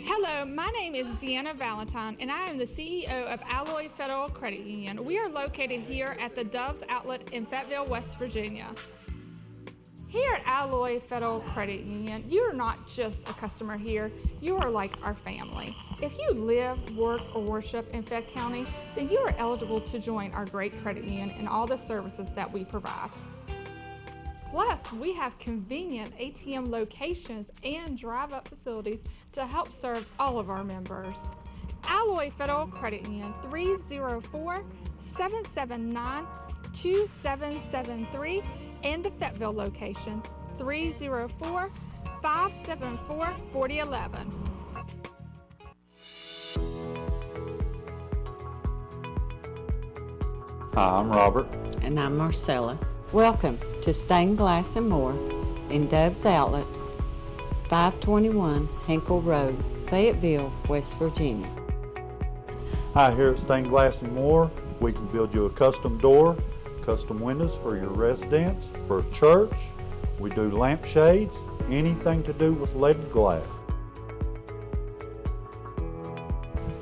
Hello, my name is Deanna Valentine, and I am the CEO of Alloy Federal Credit Union. We are located here at the Doves Outlet in Fayetteville, West Virginia. Here at Alloy Federal Credit Union, you are not just a customer here, you are like our family. If you live, work, or worship in Fayette County, then you are eligible to join our great credit union and all the services that we provide. Plus, we have convenient ATM locations and drive-up facilities to help serve all of our members. Alloy Federal Credit Union, 304-779-2773, and the Fayetteville location, 304-574-4011. Hi, I'm Robert. And I'm Marcella. Welcome to Stained Glass and More in Doves Outlet, 521 Hinkle Road, Fayetteville, West Virginia. Hi, here at Stained Glass and More, we can build you a custom door, custom windows for your residence, for a church. We do lampshades, anything to do with leaded glass.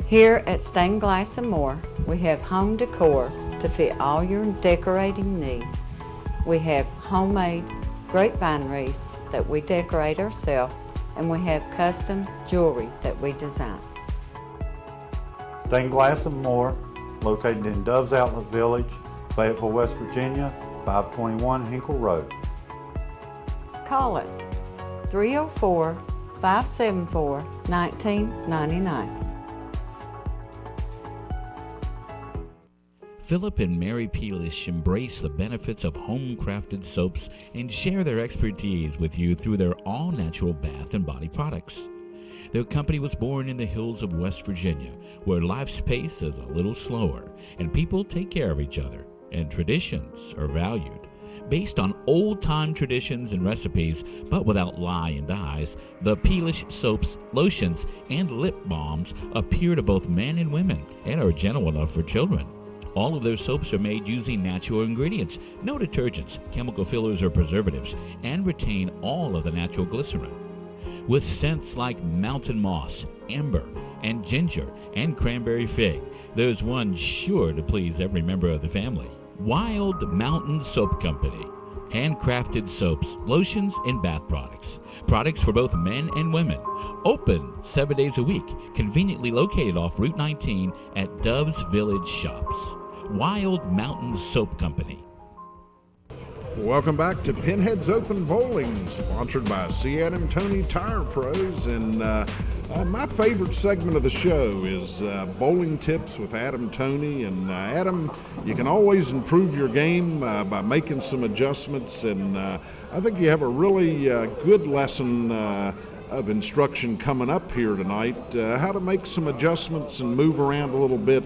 Here at Stained Glass and More, we have home decor to fit all your decorating needs. We have homemade grapevine wreaths that we decorate ourselves, and we have custom jewelry that we design. Stained Glass and More, located in Doves Outlet Village, Fayetteville, West Virginia, 521 Hinkle Road. Call us 304-574-1999. Philip and Mary Peelish embrace the benefits of home-crafted soaps and share their expertise with you through their all-natural bath and body products. Their company was born in the hills of West Virginia, where life's pace is a little slower and people take care of each other and traditions are valued. Based on old-time traditions and recipes, but without lye and dyes, the Peelish soaps, lotions, and lip balms appeal to both men and women and are gentle enough for children. All of their soaps are made using natural ingredients, no detergents, chemical fillers, or preservatives, and retain all of the natural glycerin. With scents like mountain moss, amber, and ginger, and cranberry fig, there's one sure to please every member of the family. Wild Mountain Soap Company. Handcrafted soaps, lotions, and bath products. Products for both men and women. Open 7 days a week. Conveniently located off Route 19 at Doves Village Shops. Wild Mountain Soap Company. Welcome back to Pinheads Open Bowling, sponsored by C. Adam Tony Tire Pros. And my favorite segment of the show is bowling tips with Adam Tony. And Adam, you can always improve your game by making some adjustments. And I think you have a really good lesson of instruction coming up here tonight, how to make some adjustments and move around a little bit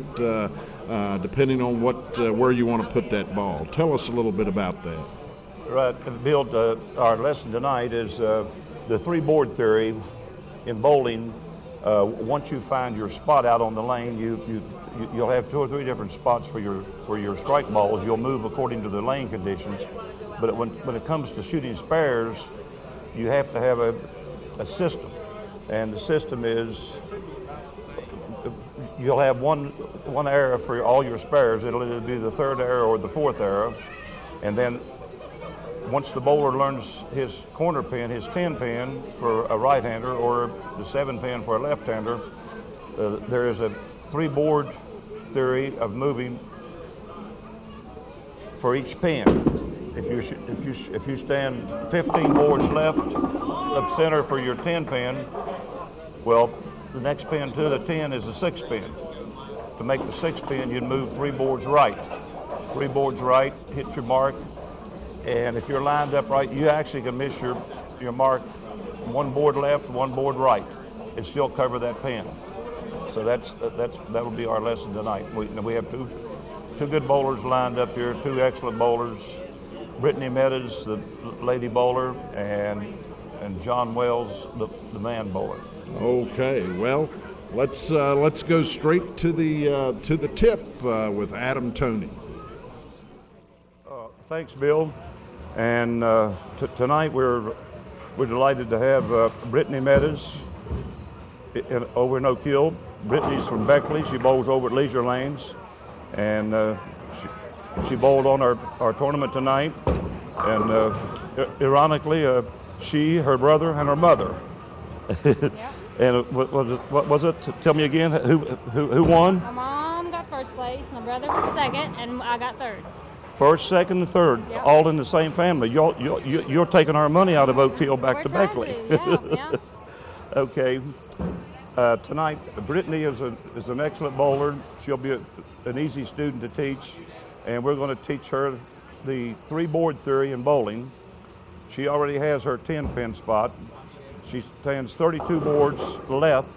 depending on where you want to put that ball. Tell us a little bit about that. Right, Bill, our lesson tonight is the three-board theory in bowling. Once you find your spot out on the lane, you'll have 2 or 3 different spots for your strike balls. You'll move according to the lane conditions. But when it comes to shooting spares, you have to have a system. And the system is, you'll have one arrow for all your spares. It'll either be the 3rd arrow or the 4th arrow. And then once the bowler learns his corner pin, his 10 pin for a right-hander or the 7 pin for a left-hander, there is a 3-board theory of moving for each pin. If you stand 15 boards left of center for your 10 pin, well, the next pin to the 10 is the 6 pin. To make the 6 pin, you'd move 3 boards right. 3 boards right, hit your mark, and if you're lined up right, you actually can miss your mark 1 board left, 1 board right, and still cover that pin. So that will be our lesson tonight. We have two good bowlers lined up here, 2 excellent bowlers. Brittany Meadows, the lady bowler, and John Wells, the man bowler. Okay, well, let's go straight to the tip with Adam Toney. Thanks, Bill. And tonight we're delighted to have Brittany Meadows over in Oak Hill. Brittany's from Beckley. She bowls over at Leisure Lanes, and she bowled on our tournament tonight. And ironically, she, her brother, and her mother. And what was it? Tell me again. Who won? My mom got first place, my brother was second, and I got third. First, second, and third, Yep. all in the same family. You're taking our money out of Oak Hill back to Beckley. Yeah. Okay. Tonight, Brittany is an excellent bowler. She'll be an easy student to teach, and we're going to teach her the 3-board theory in bowling. She already has her 10-pin spot. She stands 32 boards left,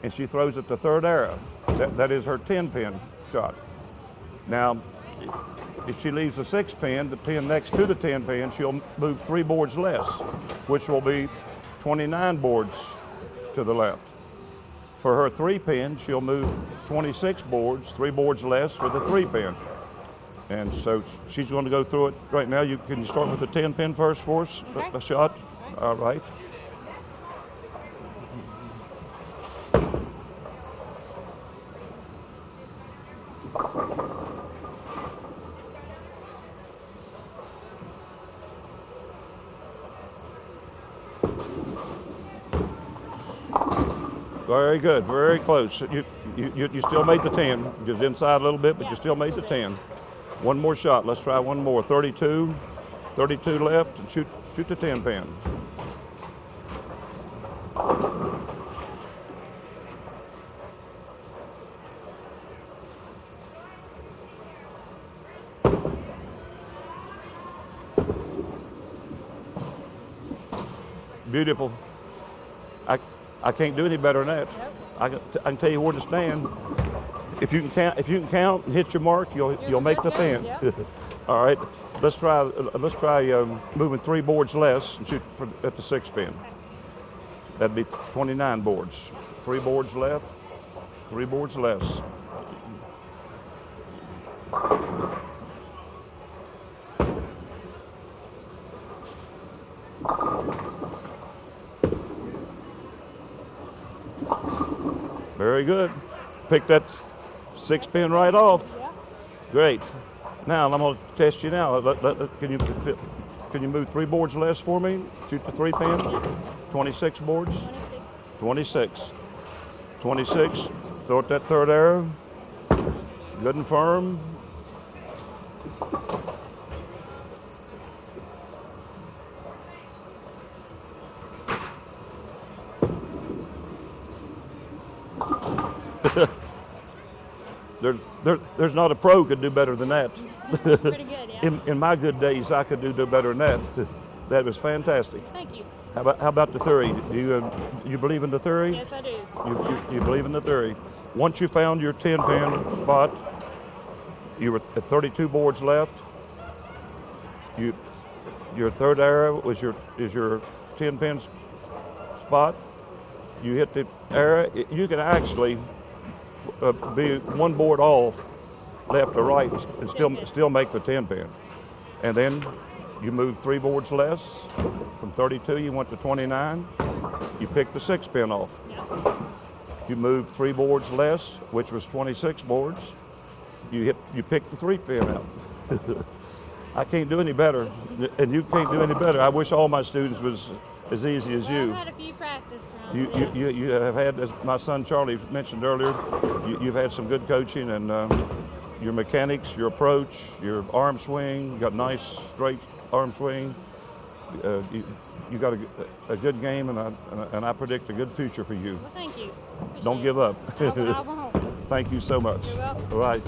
and she throws at the 3rd arrow. That is her 10-pin shot. Now, if she leaves the 6 pin, the pin next to the 10 pin, she'll move 3 boards less, which will be 29 boards to the left. For her 3 pin, she'll move 26 boards, 3 boards less for the 3 pin. And so she's going to go through it right now. Can you start with the 10 pin first for us? Okay. A shot? All right. Very good, very close. You still made the 10, just inside a little bit, but you still made the 10. One more shot, let's try one more. 32 left, and shoot the 10 pin. Beautiful. I can't do any better than that. Nope. I can tell you where to stand. If you can count and hit your mark, you'll make the 10. Yeah. All right. Let's try moving 3 boards less and shoot at the 6 pin. That'd be 29 boards. 3 boards left, 3 boards less. Very good. Pick that 6 pin right off. Yeah. Great. Now I'm going to test you now. Can you move 3 boards less for me? Shoot the 3 pin. Yes. 26 boards. 26. 26. Throw at that 3rd arrow. Good and firm. There's not a pro could do better than that. Pretty good, yeah. In my good days, I could do better than that. That was fantastic. Thank you. How about the theory? Do you believe in the theory? Yes, I do. You believe in the theory. Once you found your 10 pin spot, you were at 32 boards left. Your 3rd arrow is your 10 pin spot, You hit the air. You can actually be one board off, left or right, and still make the 10-pin. And then you move 3 boards less. From 32, you went to 29. You pick the 6-pin off. You move 3 boards less, which was 26 boards. You pick the 3-pin out. I can't do any better, and you can't do any better. I wish all my students was as easy as you. I've had a few practice You rounds. have had, as my son Charlie mentioned earlier, you've had some good coaching, and your mechanics, your approach, your arm swing, you got nice straight arm swing. You got a good game, and I predict a good future for you. Well, thank you. Don't give up. I won't. Thank you so much. You're welcome. All right.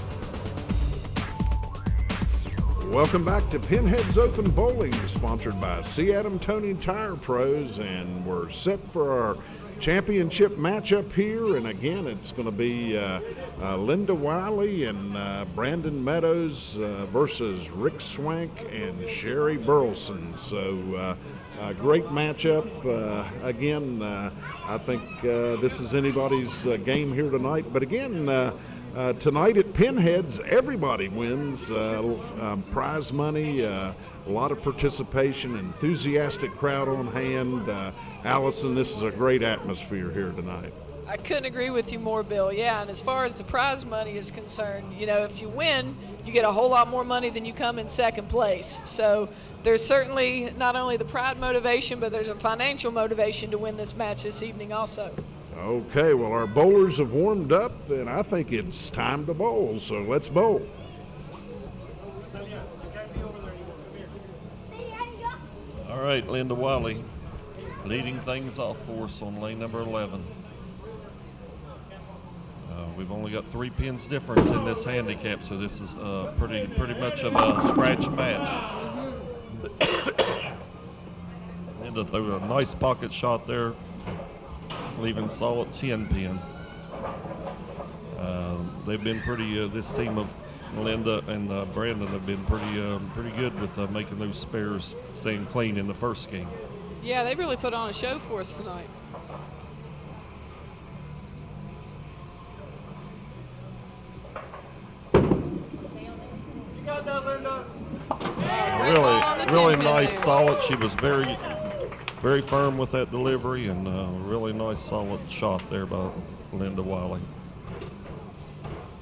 Welcome back to Pinheads Open Bowling, sponsored by Adam Tony Tire Pros, and we're set for our championship matchup here. And again, it's going to be Linda Wiley and Brandon Meadows versus Rick Swank and Sherry Burleson. So a great matchup. Again, I think this is anybody's game here tonight. But again, tonight at Pinheads, everybody wins. Prize money, a lot of participation, enthusiastic crowd on hand. Allison, this is a great atmosphere here tonight. I couldn't agree with you more, Bill. Yeah, and as far as the prize money is concerned, you know, if you win, you get a whole lot more money than you come in second place. So there's certainly not only the pride motivation, but there's a financial motivation to win this match this evening also. Okay, well, our bowlers have warmed up, and I think it's time to bowl, so let's bowl. All right, Linda Wiley leading things off for us on lane number 11. We've only got 3 pins difference in this handicap, so this is pretty much of a scratch match. Linda threw a nice pocket shot there, leaving solid 10 pin. They've been pretty. This team of Linda and Brandon have been pretty good with making those spares staying clean in the first game. Yeah, they really put on a show for us tonight. Really nice, solid. She was very firm with that delivery, and really nice, solid shot there by Linda Wiley.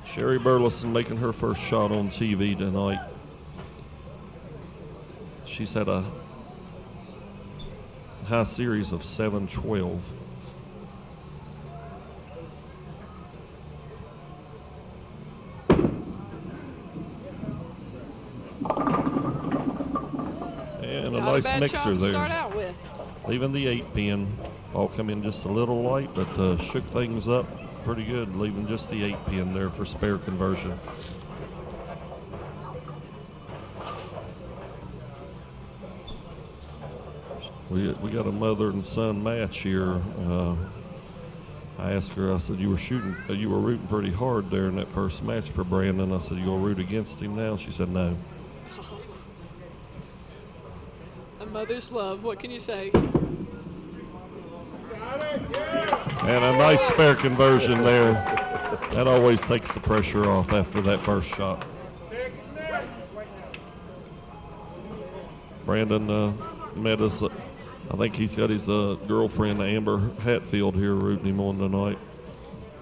Sherry Burleson making her first shot on TV tonight. She's had a high series of 7-12. And a nice mixer there. Start out with. Leaving the 8-pin. All come in just a little light, but shook things up pretty good, leaving just the 8-pin there for spare conversion. We got a mother and son match here. I asked her, I said, you were rooting pretty hard there in that first match for Brandon. I said, you gonna root against him now? She said, no. A mother's love, what can you say? And a nice spare conversion there. That always takes the pressure off after that first shot. Brandon met us. I think he's got his girlfriend, Amber Hatfield, here rooting him on tonight,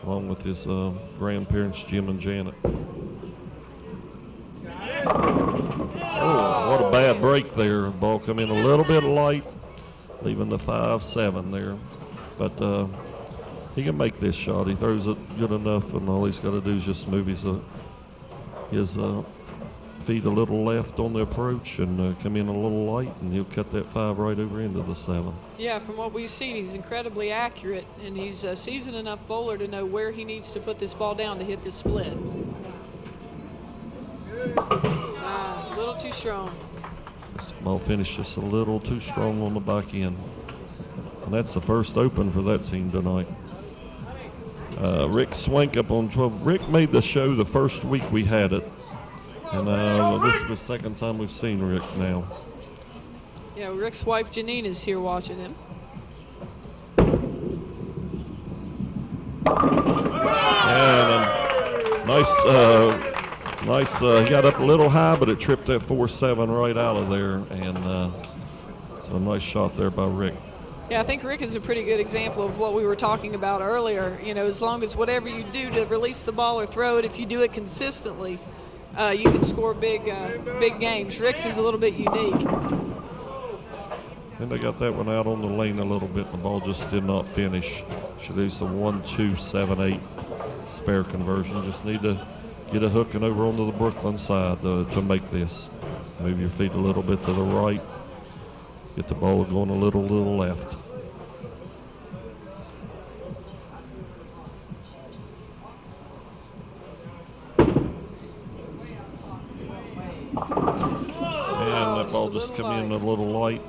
along with his grandparents, Jim and Janet. Oh, what a bad break there. Ball come in a little bit light, leaving the 5-7 there. But he can make this shot. He throws it good enough, and all he's got to do is just move his feet a little left on the approach and come in a little light, and he'll cut that 5 right over into the 7. Yeah, from what we've seen, he's incredibly accurate, and he's a seasoned enough bowler to know where he needs to put this ball down to hit this split. A little too strong. This ball finished just a little too strong on the back end. And that's the first open for that team tonight. Rick Swank up on 12. Rick made the show the first week we had it. And this is the second time we've seen Rick now. Yeah, Rick's wife Janine is here watching him. And he got up a little high, but it tripped that 4-7 right out of there. And a nice shot there by Rick. Yeah, I think Rick is a pretty good example of what we were talking about earlier. You know, as long as whatever you do to release the ball or throw it, if you do it consistently, you can score big games. Rick's is a little bit unique. And they got that one out on the lane a little bit. The ball just did not finish. Should use the 1-2-7-8 spare conversion. Just need to get a hook and over onto the Brooklyn side to make this. Move your feet a little bit to the right. Get the ball going a little left. And that ball just came in a little light.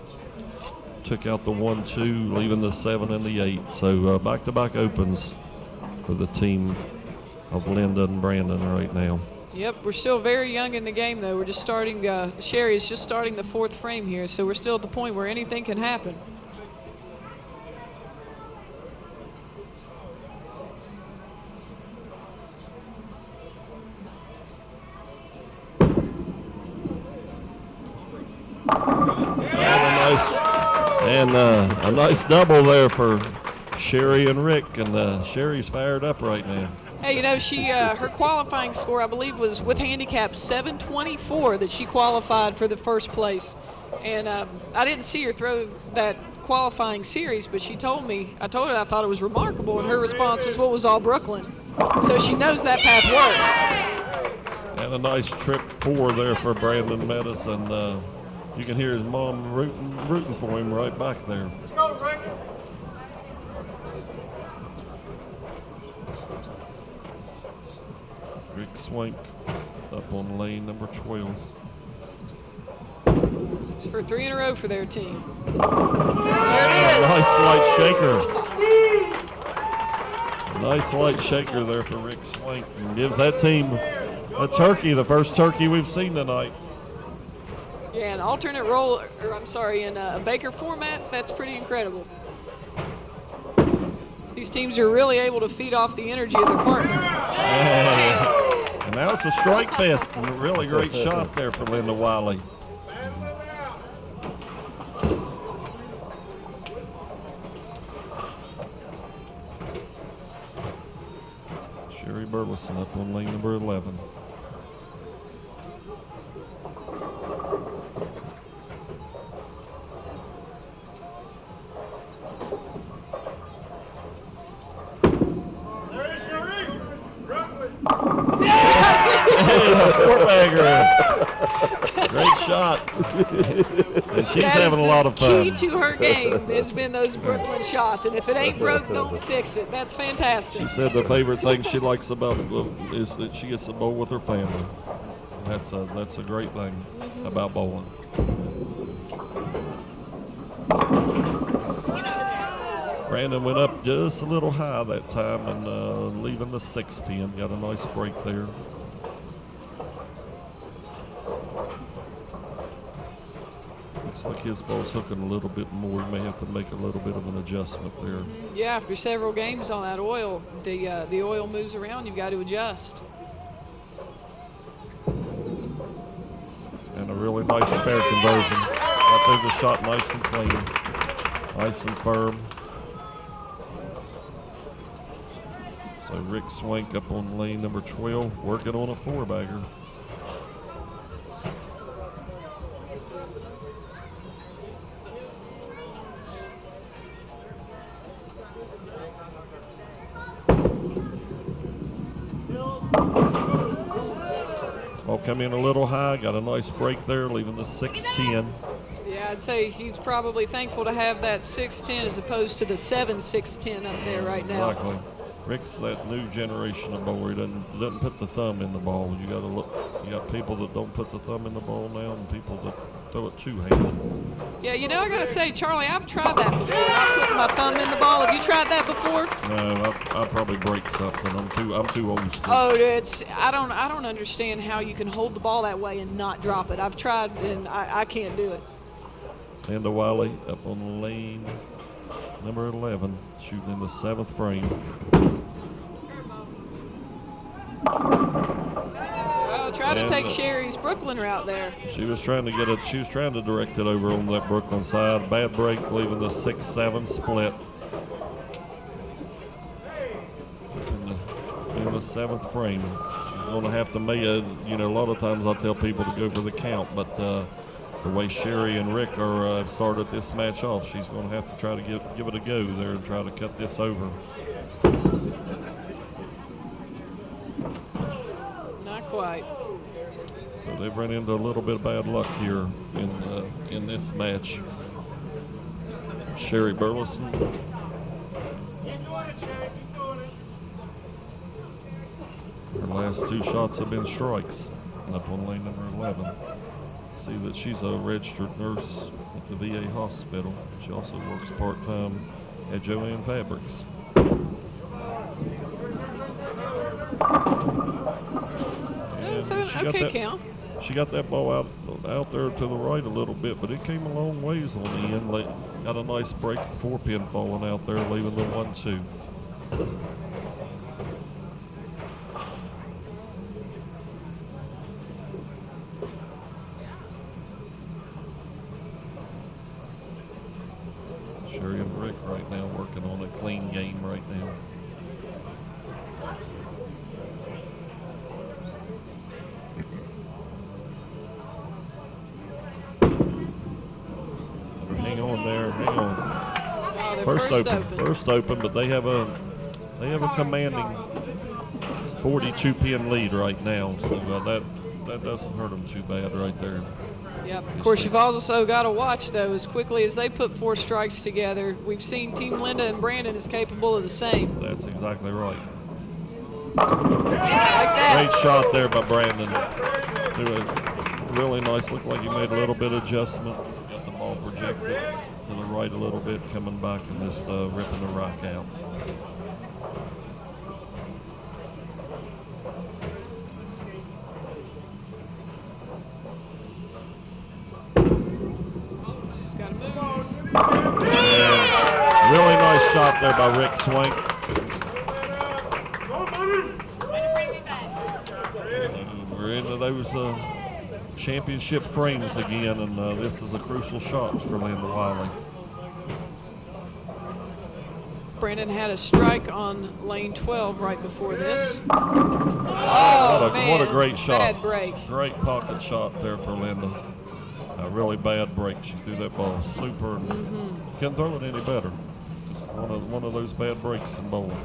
Took out the 1-2, leaving the 7 and the 8. So back-to-back opens for the team of Linda and Brandon right now. Yep, we're still very young in the game, though. We're just starting, Sherry is just starting the 4th frame here, so we're still at the point where anything can happen. And a nice double there for Sherry and Rick, and Sherry's fired up right now. Hey, you know, her qualifying score, I believe, was with handicap 724 that she qualified for the first place. And I didn't see her throw that qualifying series, but I told her I thought it was remarkable, and her response was, "What was all Brooklyn?" So she knows that path works. And a nice trip 4 there for Brandon Metis, and you can hear his mom rooting for him right back there. Let's go, Rick. Rick Swank up on lane number 12. It's for 3 in a row for their team. There it is. Nice light shaker. Nice light shaker there for Rick Swank, and gives that team a turkey, the first turkey we've seen tonight. Yeah, an alternate roll, in a Baker format, that's pretty incredible. These teams are really able to feed off the energy of their partner. And now it's a strike fest, and a really great shot there for Linda Wiley. Sherry Burleson up on lane number 11. Great shot. And she's having a lot of fun. The key to her game has been those Brooklyn shots, and if it ain't broke, don't fix it. That's fantastic. She said the favorite thing she likes about is that she gets to bowl with her family. That's a great thing about bowling. Brandon went up just a little high that time and leaving the 6 pin. Got a nice break there. Looks like his ball's hooking a little bit more. He may have to make a little bit of an adjustment there. Yeah, after several games on that oil, the oil moves around. You've got to adjust. And a really nice spare conversion. Right there, the shot nice and clean, nice and firm. So Rick Swank up on lane number 12, working on a 4-bagger. Ball come in a little high, got a nice break there, leaving the 6-10. Yeah, I'd say he's probably thankful to have that 6-10 as opposed to the 7-6-10 up there right now. Exactly. Rick's that new generation of bowler. He doesn't put the thumb in the ball. You got to look. You got people that don't put the thumb in the ball now, and people that throw it two-handed. Yeah, you know, I gotta say, Charlie, I've tried that before. I put my thumb in the ball. Have you tried that before? No, I probably break something. I'm too old school. Oh, I don't understand how you can hold the ball that way and not drop it. I've tried and I can't do it. Linda Wiley up on lane number 11, shooting in the 7th frame. Oh, try to take Sherry's Brooklyn route there. She was trying to direct it over on that Brooklyn side. Bad break, leaving the 6-7 split. In the 7th frame. She's going to have to make a lot of times I tell people to go for the count, but the way Sherry and Rick are started this match off, she's going to have to try to give it a go there and try to cut this over. Not quite. So they've run into a little bit of bad luck here in this match. Sherry Burleson. Her last 2 shots have been strikes up on lane number 11. See that she's a registered nurse at the VA hospital. She also works part-time at Joanne Fabrics. Okay, count. She got that ball out there to the right a little bit, but it came a long ways on the end. Got a nice break, 4-pin falling out there, leaving the 1-2. Sherry and Rick right now working on a clean game right now. Hang on there, hang on. First open, but they have a commanding 42-pin lead right now, so that doesn't hurt them too bad right there. Yep. Of course, you've also got to watch, though, as quickly as they put 4 strikes together. We've seen Team Linda and Brandon is capable of the same. That's exactly right. Like that. Great shot there by Brandon. Really nice. Looked like he made a little bit of adjustment. Got the ball projected to the right a little bit, coming back and just ripping the rock out. Yeah. Really nice shot there by Rick Swank. We're into those championship frames again, and this is a crucial shot for Linda Wiley. Brandon had a strike on lane 12 right before this. What a great shot. Bad break. Great pocket shot there for Linda. A really bad break. She threw that ball super. And can't throw it any better. Just one of those bad breaks in bowling.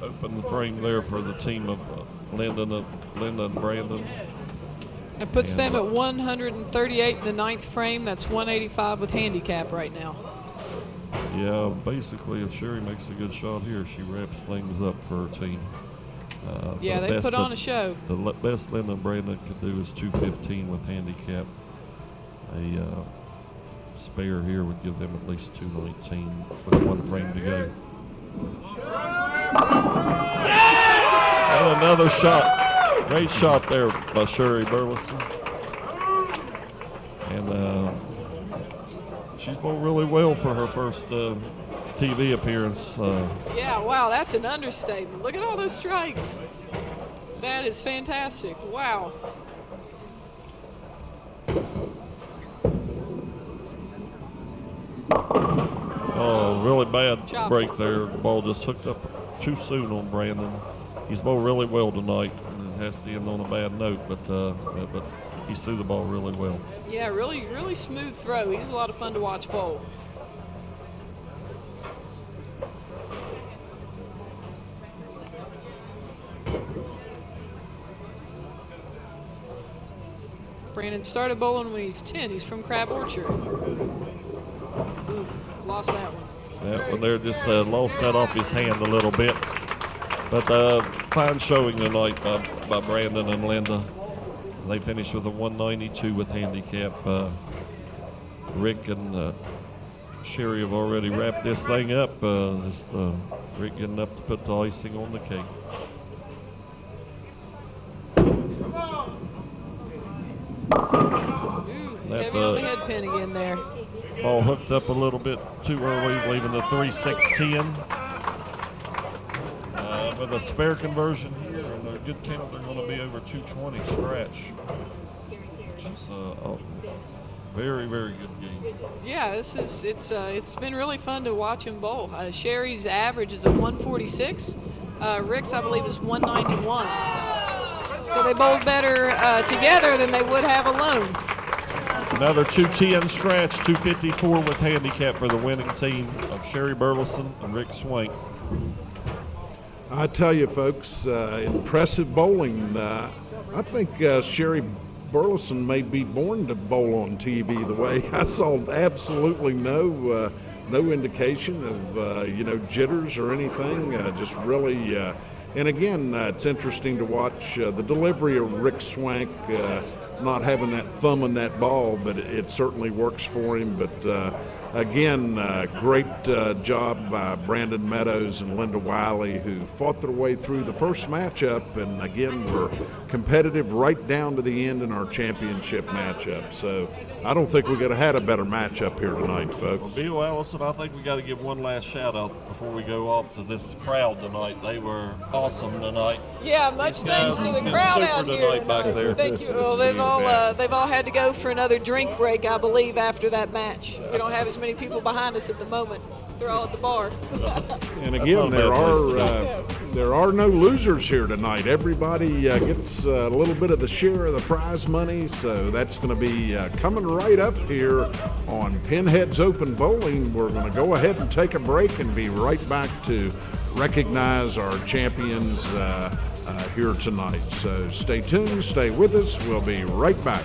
Open the frame there for the team of Linda and Brandon. It puts them at 138 in the 9th frame. That's 185 with handicap right now. Yeah, basically, if Sherry makes a good shot here, she wraps things up for her team. Yeah, they put on a show. The best Linda and Brandon could do is 215 with handicap. A spare here would give them at least 219 with 1 frame to go. And another shot. Great shot there by Sherry Burleson. And she's bowled really well for her first TV appearance. Yeah, wow, that's an understatement. Look at all those strikes. That is fantastic. Wow. Oh, really bad break there. The ball just hooked up too soon on Brandon. He's bowled really well tonight, and it has to end on a bad note, but he's threw the ball really well. Yeah, really, really smooth throw. He's a lot of fun to watch bowl. Brandon started bowling when he's 10. He's from Crab Orchard. Oof, lost that one. Yeah, but they're just lost that off his hand a little bit. But fine showing tonight by Brandon and Linda. They finished with a 192 with handicap. Rick and Sherry have already wrapped this thing up. Rick getting up to put the icing on the cake. Heavy on the head pin again there. Ball hooked up a little bit too early, leaving the 3-6-10. With a spare conversion here and a good count, they're going to be over 220 scratch. Which is a very, very good game. Yeah, it's been really fun to watch him bowl. Sherry's average is a 146. Rick's, I believe, is 191. So they bowled better together than they would have alone. Another 210 scratch, 254 with handicap for the winning team of Sherry Burleson and Rick Swank. I tell you, folks, impressive bowling. I think Sherry Burleson may be born to bowl on TV. The way I saw absolutely no indication of jitters or anything. Just really, and again, it's interesting to watch the delivery of Rick Swank. Not having that thumb in that ball, but it certainly works for him. But again, great job by Brandon Meadows and Linda Wiley, who fought their way through the first matchup, and again were competitive right down to the end in our championship matchup. So I don't think we could have had a better matchup here tonight, folks. Well, Bill Allison, I think we got to give one last shout out before we go off to this crowd tonight. They were awesome tonight. Yeah, much thanks to the crowd out here tonight back there. Thank you. Well, they've all had to go for another drink break, I believe, after that match. We don't have as many people behind us at the moment. They're all at the bar. And again, there are no losers here tonight. Everybody gets a little bit of the share of the prize money, so that's going to be coming right up here on Pinheads Open Bowling. We're going to go ahead and take a break and be right back to recognize our champions here tonight. So stay tuned, stay with us. We'll be right back.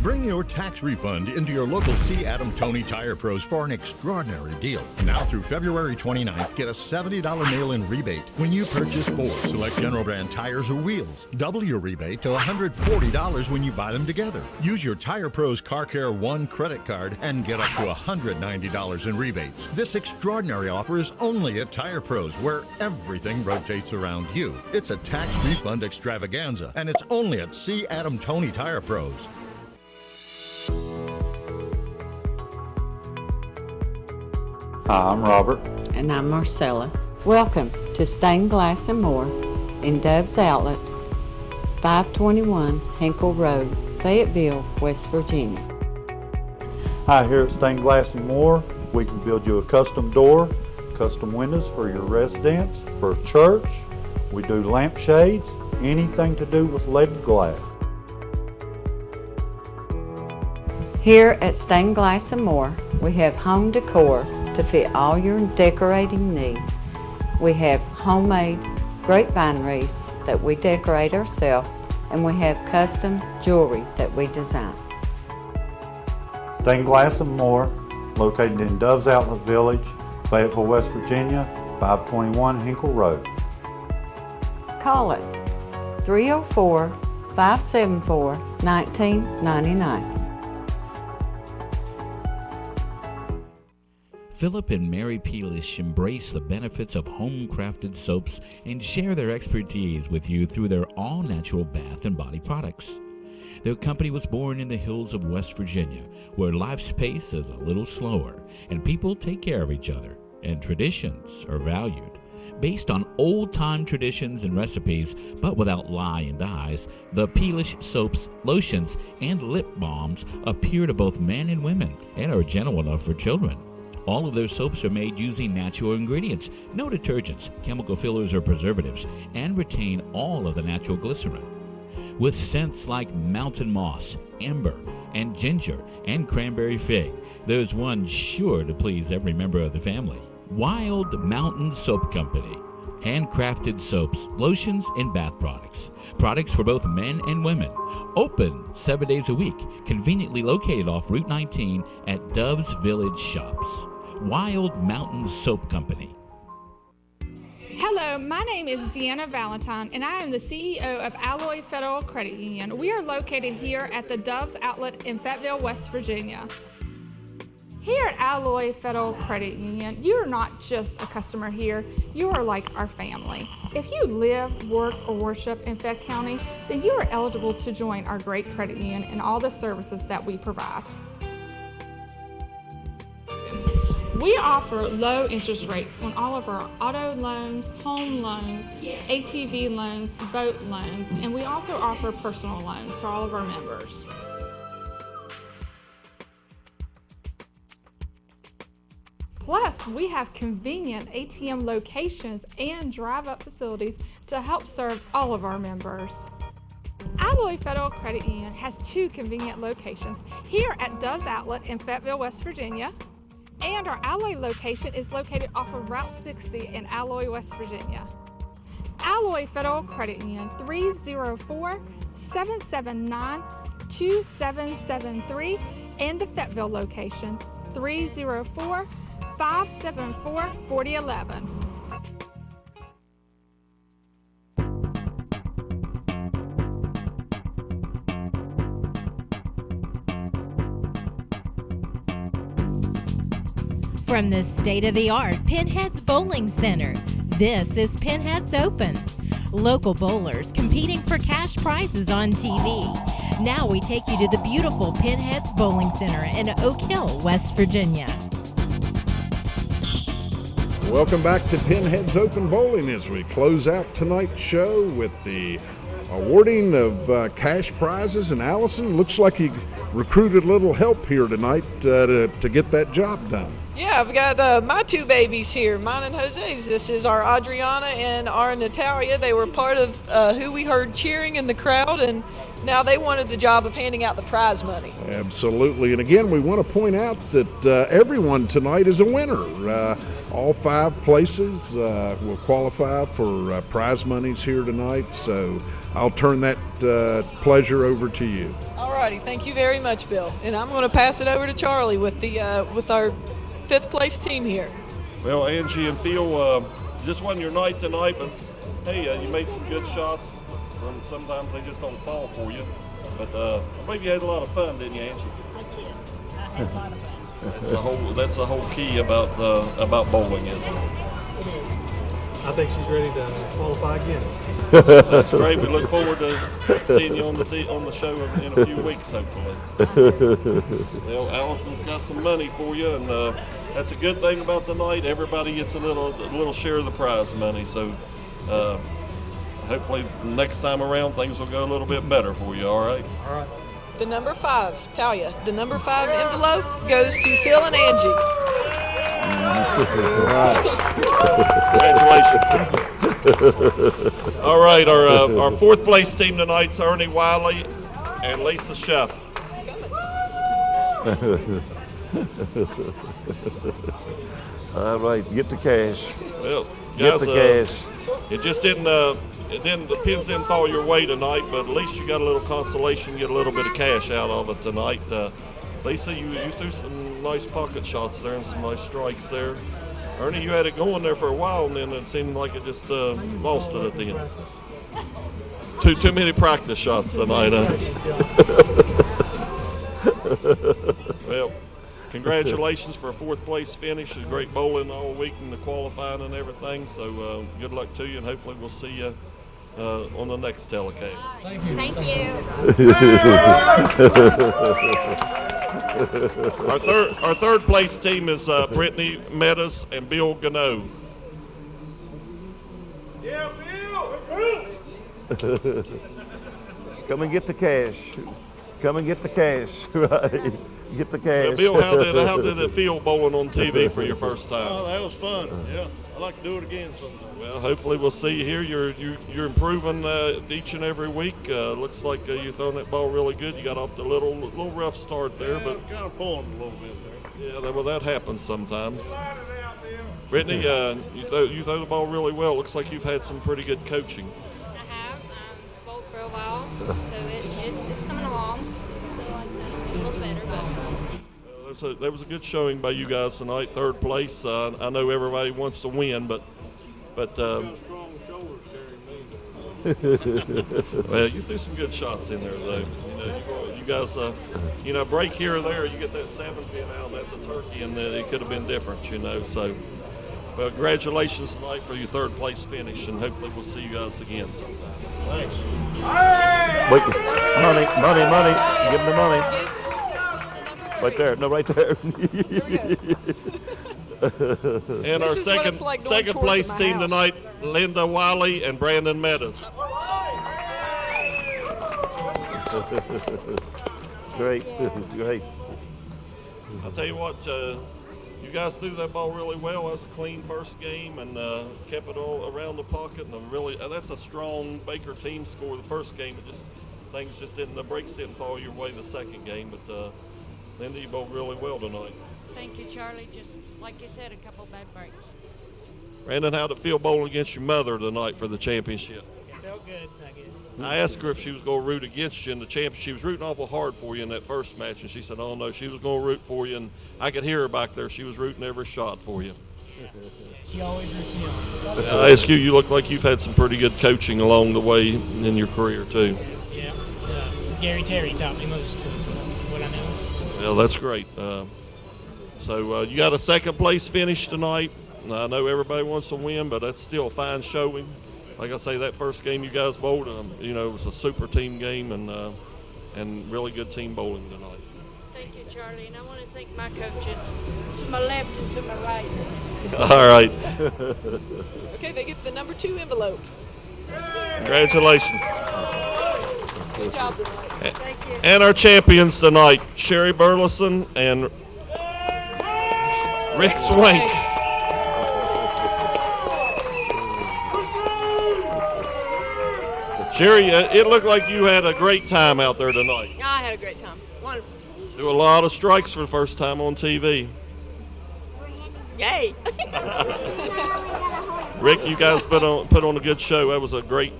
Bring your tax refund into your local C. Adam Tony Tire Pros for an extraordinary deal. Now through February 29th, get a $70 mail-in rebate when you purchase 4 select General Brand tires or wheels. Double your rebate to $140 when you buy them together. Use your Tire Pros Car Care One credit card and get up to $190 in rebates. This extraordinary offer is only at Tire Pros, where everything rotates around you. It's a tax refund extravaganza, and it's only at C. Adam Tony Tire Pros. Hi, I'm Robert. And I'm Marcella. Welcome to Stained Glass and More in Dove's Outlet, 521 Hinkle Road, Fayetteville, West Virginia. Hi, here at Stained Glass and More, we can build you a custom door, custom windows for your residence, for church. We do lampshades, anything to do with leaded glass. Here at Stained Glass and More, we have home decor to fit all your decorating needs. We have homemade grapevine wreaths that we decorate ourselves, and we have custom jewelry that we design. Stained Glass and More, located in Dove's Outlet Village, Fayetteville, West Virginia, 521 Hinkle Road. Call us 304-574-1999. Philip and Mary Peelish embrace the benefits of home-crafted soaps and share their expertise with you through their all-natural bath and body products. Their company was born in the hills of West Virginia, where life's pace is a little slower and people take care of each other and traditions are valued. Based on old-time traditions and recipes, but without lye and dyes, the Peelish soaps, lotions, and lip balms appeal to both men and women and are gentle enough for children. All of their soaps are made using natural ingredients, no detergents, chemical fillers, or preservatives, and retain all of the natural glycerin. With scents like mountain moss, amber, and ginger, and cranberry fig, there's one sure to please every member of the family. Wild Mountain Soap Company. Handcrafted soaps, lotions, and bath products. Products for both men and women. Open 7 days a week. Conveniently located off Route 19 at Dove's Village Shops. Wild Mountain Soap Company. Hello, my name is Deanna Valentine, and I am the CEO of Alloy Federal Credit Union. We are located here at the Doves Outlet in Fayetteville, West Virginia. Here at Alloy Federal Credit Union, you are not just a customer here, you are like our family. If you live, work, or worship in Fayette County, then you are eligible to join our great credit union and all the services that we provide. We offer low interest rates on all of our auto loans, home loans, ATV loans, boat loans, and we also offer personal loans to all of our members. Plus, we have convenient ATM locations and drive-up facilities to help serve all of our members. Alloy Federal Credit Union has 2 convenient locations here at Doves Outlet in Fayetteville, West Virginia, and our Alloy location is located off of Route 60 in Alloy, West Virginia. Alloy Federal Credit Union, 304-779-2773, and the Fayetteville location, 304-574-4011. From the state-of-the-art Pinheads Bowling Center, this is Pinheads Open. Local bowlers competing for cash prizes on TV. Now we take you to the beautiful Pinheads Bowling Center in Oak Hill, West Virginia. Welcome back to Pinheads Open Bowling as we close out tonight's show with the awarding of cash prizes. And Allison, looks like you recruited a little help here tonight to get that job done. Yeah, I've got my 2 babies here, mine and Jose's. This is our Adriana and our Natalia. They were part of who we heard cheering in the crowd, and now they wanted the job of handing out the prize money. Absolutely. And again, we want to point out that everyone tonight is a winner. All 5 places will qualify for prize monies here tonight, so I'll turn that pleasure over to you. All righty, thank you very much, Bill. And I'm going to pass it over to Charlie with our 5th place team here. Well, Angie and Phil, just wasn't your night tonight, but hey, you made some good shots. Sometimes they just don't fall for you. But I believe you had a lot of fun, didn't you, Angie? I did. I had a lot of fun. That's the whole key about bowling, isn't it? It is. I think she's ready to qualify again. That's great. We look forward to seeing you on the show in a few weeks, hopefully. Well, Allison's got some money for you, and that's a good thing about the night. Everybody gets a little share of the prize money. So hopefully next time around things will go a little bit better for you. All right. All right. The number 5, Talia. The number 5 envelope goes to Phil and Angie. Congratulations. All right, our 4th place team tonight's Ernie Wiley and Lisa Sheff. All right, get the cash. Well, Get guys, the cash. It just didn't. The pins didn't fall your way tonight, but at least you got a little consolation, get a little bit of cash out of it tonight. Lisa, you threw some nice pocket shots there and some nice strikes there. Ernie, you had it going there for a while, and then it seemed like it just lost it at the end. Too many practice shots tonight, huh? Well, congratulations for a 4th place finish. It's great bowling all week in the qualifying and everything. So good luck to you, and hopefully we'll see you on the next telecast. Thank you. Thank you. Our third place team is Brittany Meadows and Bill Gano. Yeah, Bill! Come and get the cash. Come and get the cash. Right. Get the cash. Now, Bill, how did it feel bowling on TV for your first time? Oh, that was fun. Yeah, I'd like to do it again sometime. Well, hopefully we'll see you here. You're improving each and every week. Looks like you're throwing that ball really good. You got off the little rough start there, but kind of pulling a little bit there. Yeah, that happens sometimes. Brittany, you throw the ball really well. Looks like you've had some pretty good coaching. I have. Bowled for a while, so it's coming along. So I'm a little better. There was a good showing by you guys tonight. 3rd place. I know everybody wants to win, but But Strong shoulders carrying me. well, you threw some good shots in there, though. You guys, break here or there, you get that 7-pin out, that's a turkey, and it could have been different, So, well, congratulations tonight for your third place finish, and hopefully we'll see you guys again sometime. Thanks. Money. Give them the money. Right there. No, right there. And our second place team tonight, Linda Wiley and Brandon Meadows. Great. I'll tell you what, you guys threw that ball really well. That was a clean first game and kept it all around the pocket. And that's a strong Baker team score the first game. The breaks didn't fall your way the second game. But Linda, you bowled really well tonight. Thank you, Charlie. Just like you said, a couple bad breaks. Brandon, how'd it feel bowling against your mother tonight for the championship? It felt good, I guess. I asked her if she was going to root against you in the championship. She was rooting awful hard for you in that first match, and she said, oh, no, she was going to root for you. And I could hear her back there. She was rooting every shot for you. She always roots me on. I ask you look like you've had some pretty good coaching along the way in your career, too. Yeah. Gary Terry taught me most of what I know. Well, that's great. So you got a second place finish tonight. I know everybody wants to win, but that's still a fine showing. Like I say, that first game you guys bowled, it was a super team game and really good team bowling tonight. Thank you, Charlie, and I want to thank my coaches to my left and to my right. All right. Okay, they get the number 2 envelope. Congratulations. Good job tonight. Thank you. And our champions tonight, Sherry Burleson and Rick Swank. Sherry, it looked like you had a great time out there tonight. I had a great time. Wonderful. Do a lot of strikes for the first time on TV. Yay! Rick, you guys put on a good show. That was a great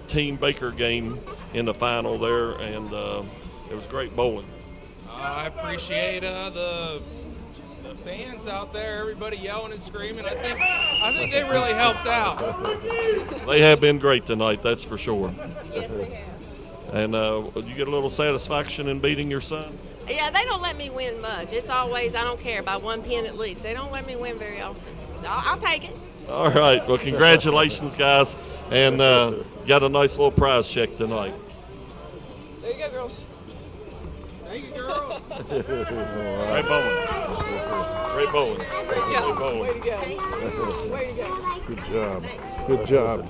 Team Baker game in the final there, and it was great bowling. I appreciate the fans out there, everybody yelling and screaming. I think they really helped out. They have been great tonight, that's for sure. Yes, they have. And you get a little satisfaction in beating your son? Yeah, they don't let me win much. It's always, I don't care, by 1 pin at least. They don't let me win very often. So I'll take it. All right. Well, congratulations, guys. And got a nice little prize check tonight. There you go, girls. Thank you, girls. Great bowling. Great bowling. Great job. Great bowling. Way to go. Way to go. Good job. Good job.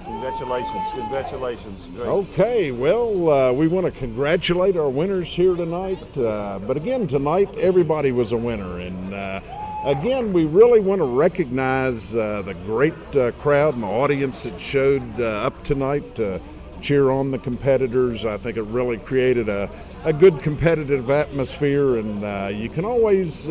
Congratulations. Great. Okay, well, we want to congratulate our winners here tonight. But again, tonight, everybody was a winner. And again, we really want to recognize the great crowd and the audience that showed up tonight to cheer on the competitors. I think it really created a good competitive atmosphere. And you can always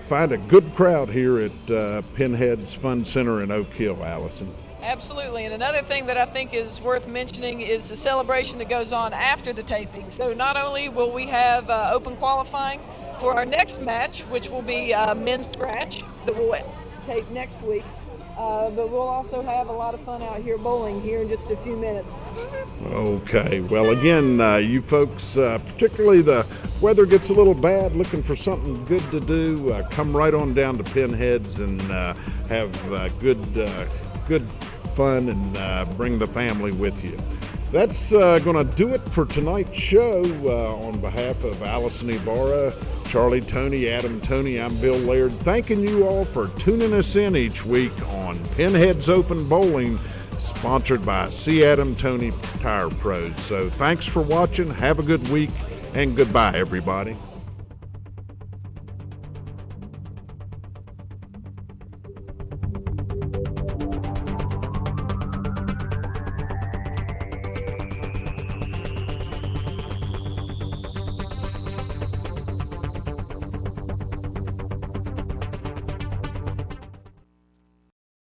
find a good crowd here at Pinheads Fun Center in Oak Hill, Allison. Absolutely, and another thing that I think is worth mentioning is the celebration that goes on after the taping. So not only will we have open qualifying for our next match, which will be men's scratch that we'll tape next week, but we'll also have a lot of fun out here bowling here in just a few minutes. Okay, well again, you folks, particularly the weather gets a little bad, looking for something good to do, come right on down to Pinheads and have good fun and bring the family with you. That's going to do it for tonight's show. On behalf of Allison Ibarra, Charlie Tony, Adam Tony, I'm Bill Laird, thanking you all for tuning us in each week on Pinheads Open Bowling, sponsored by C. Adam Tony Tire Pros. So thanks for watching, have a good week, and goodbye, everybody.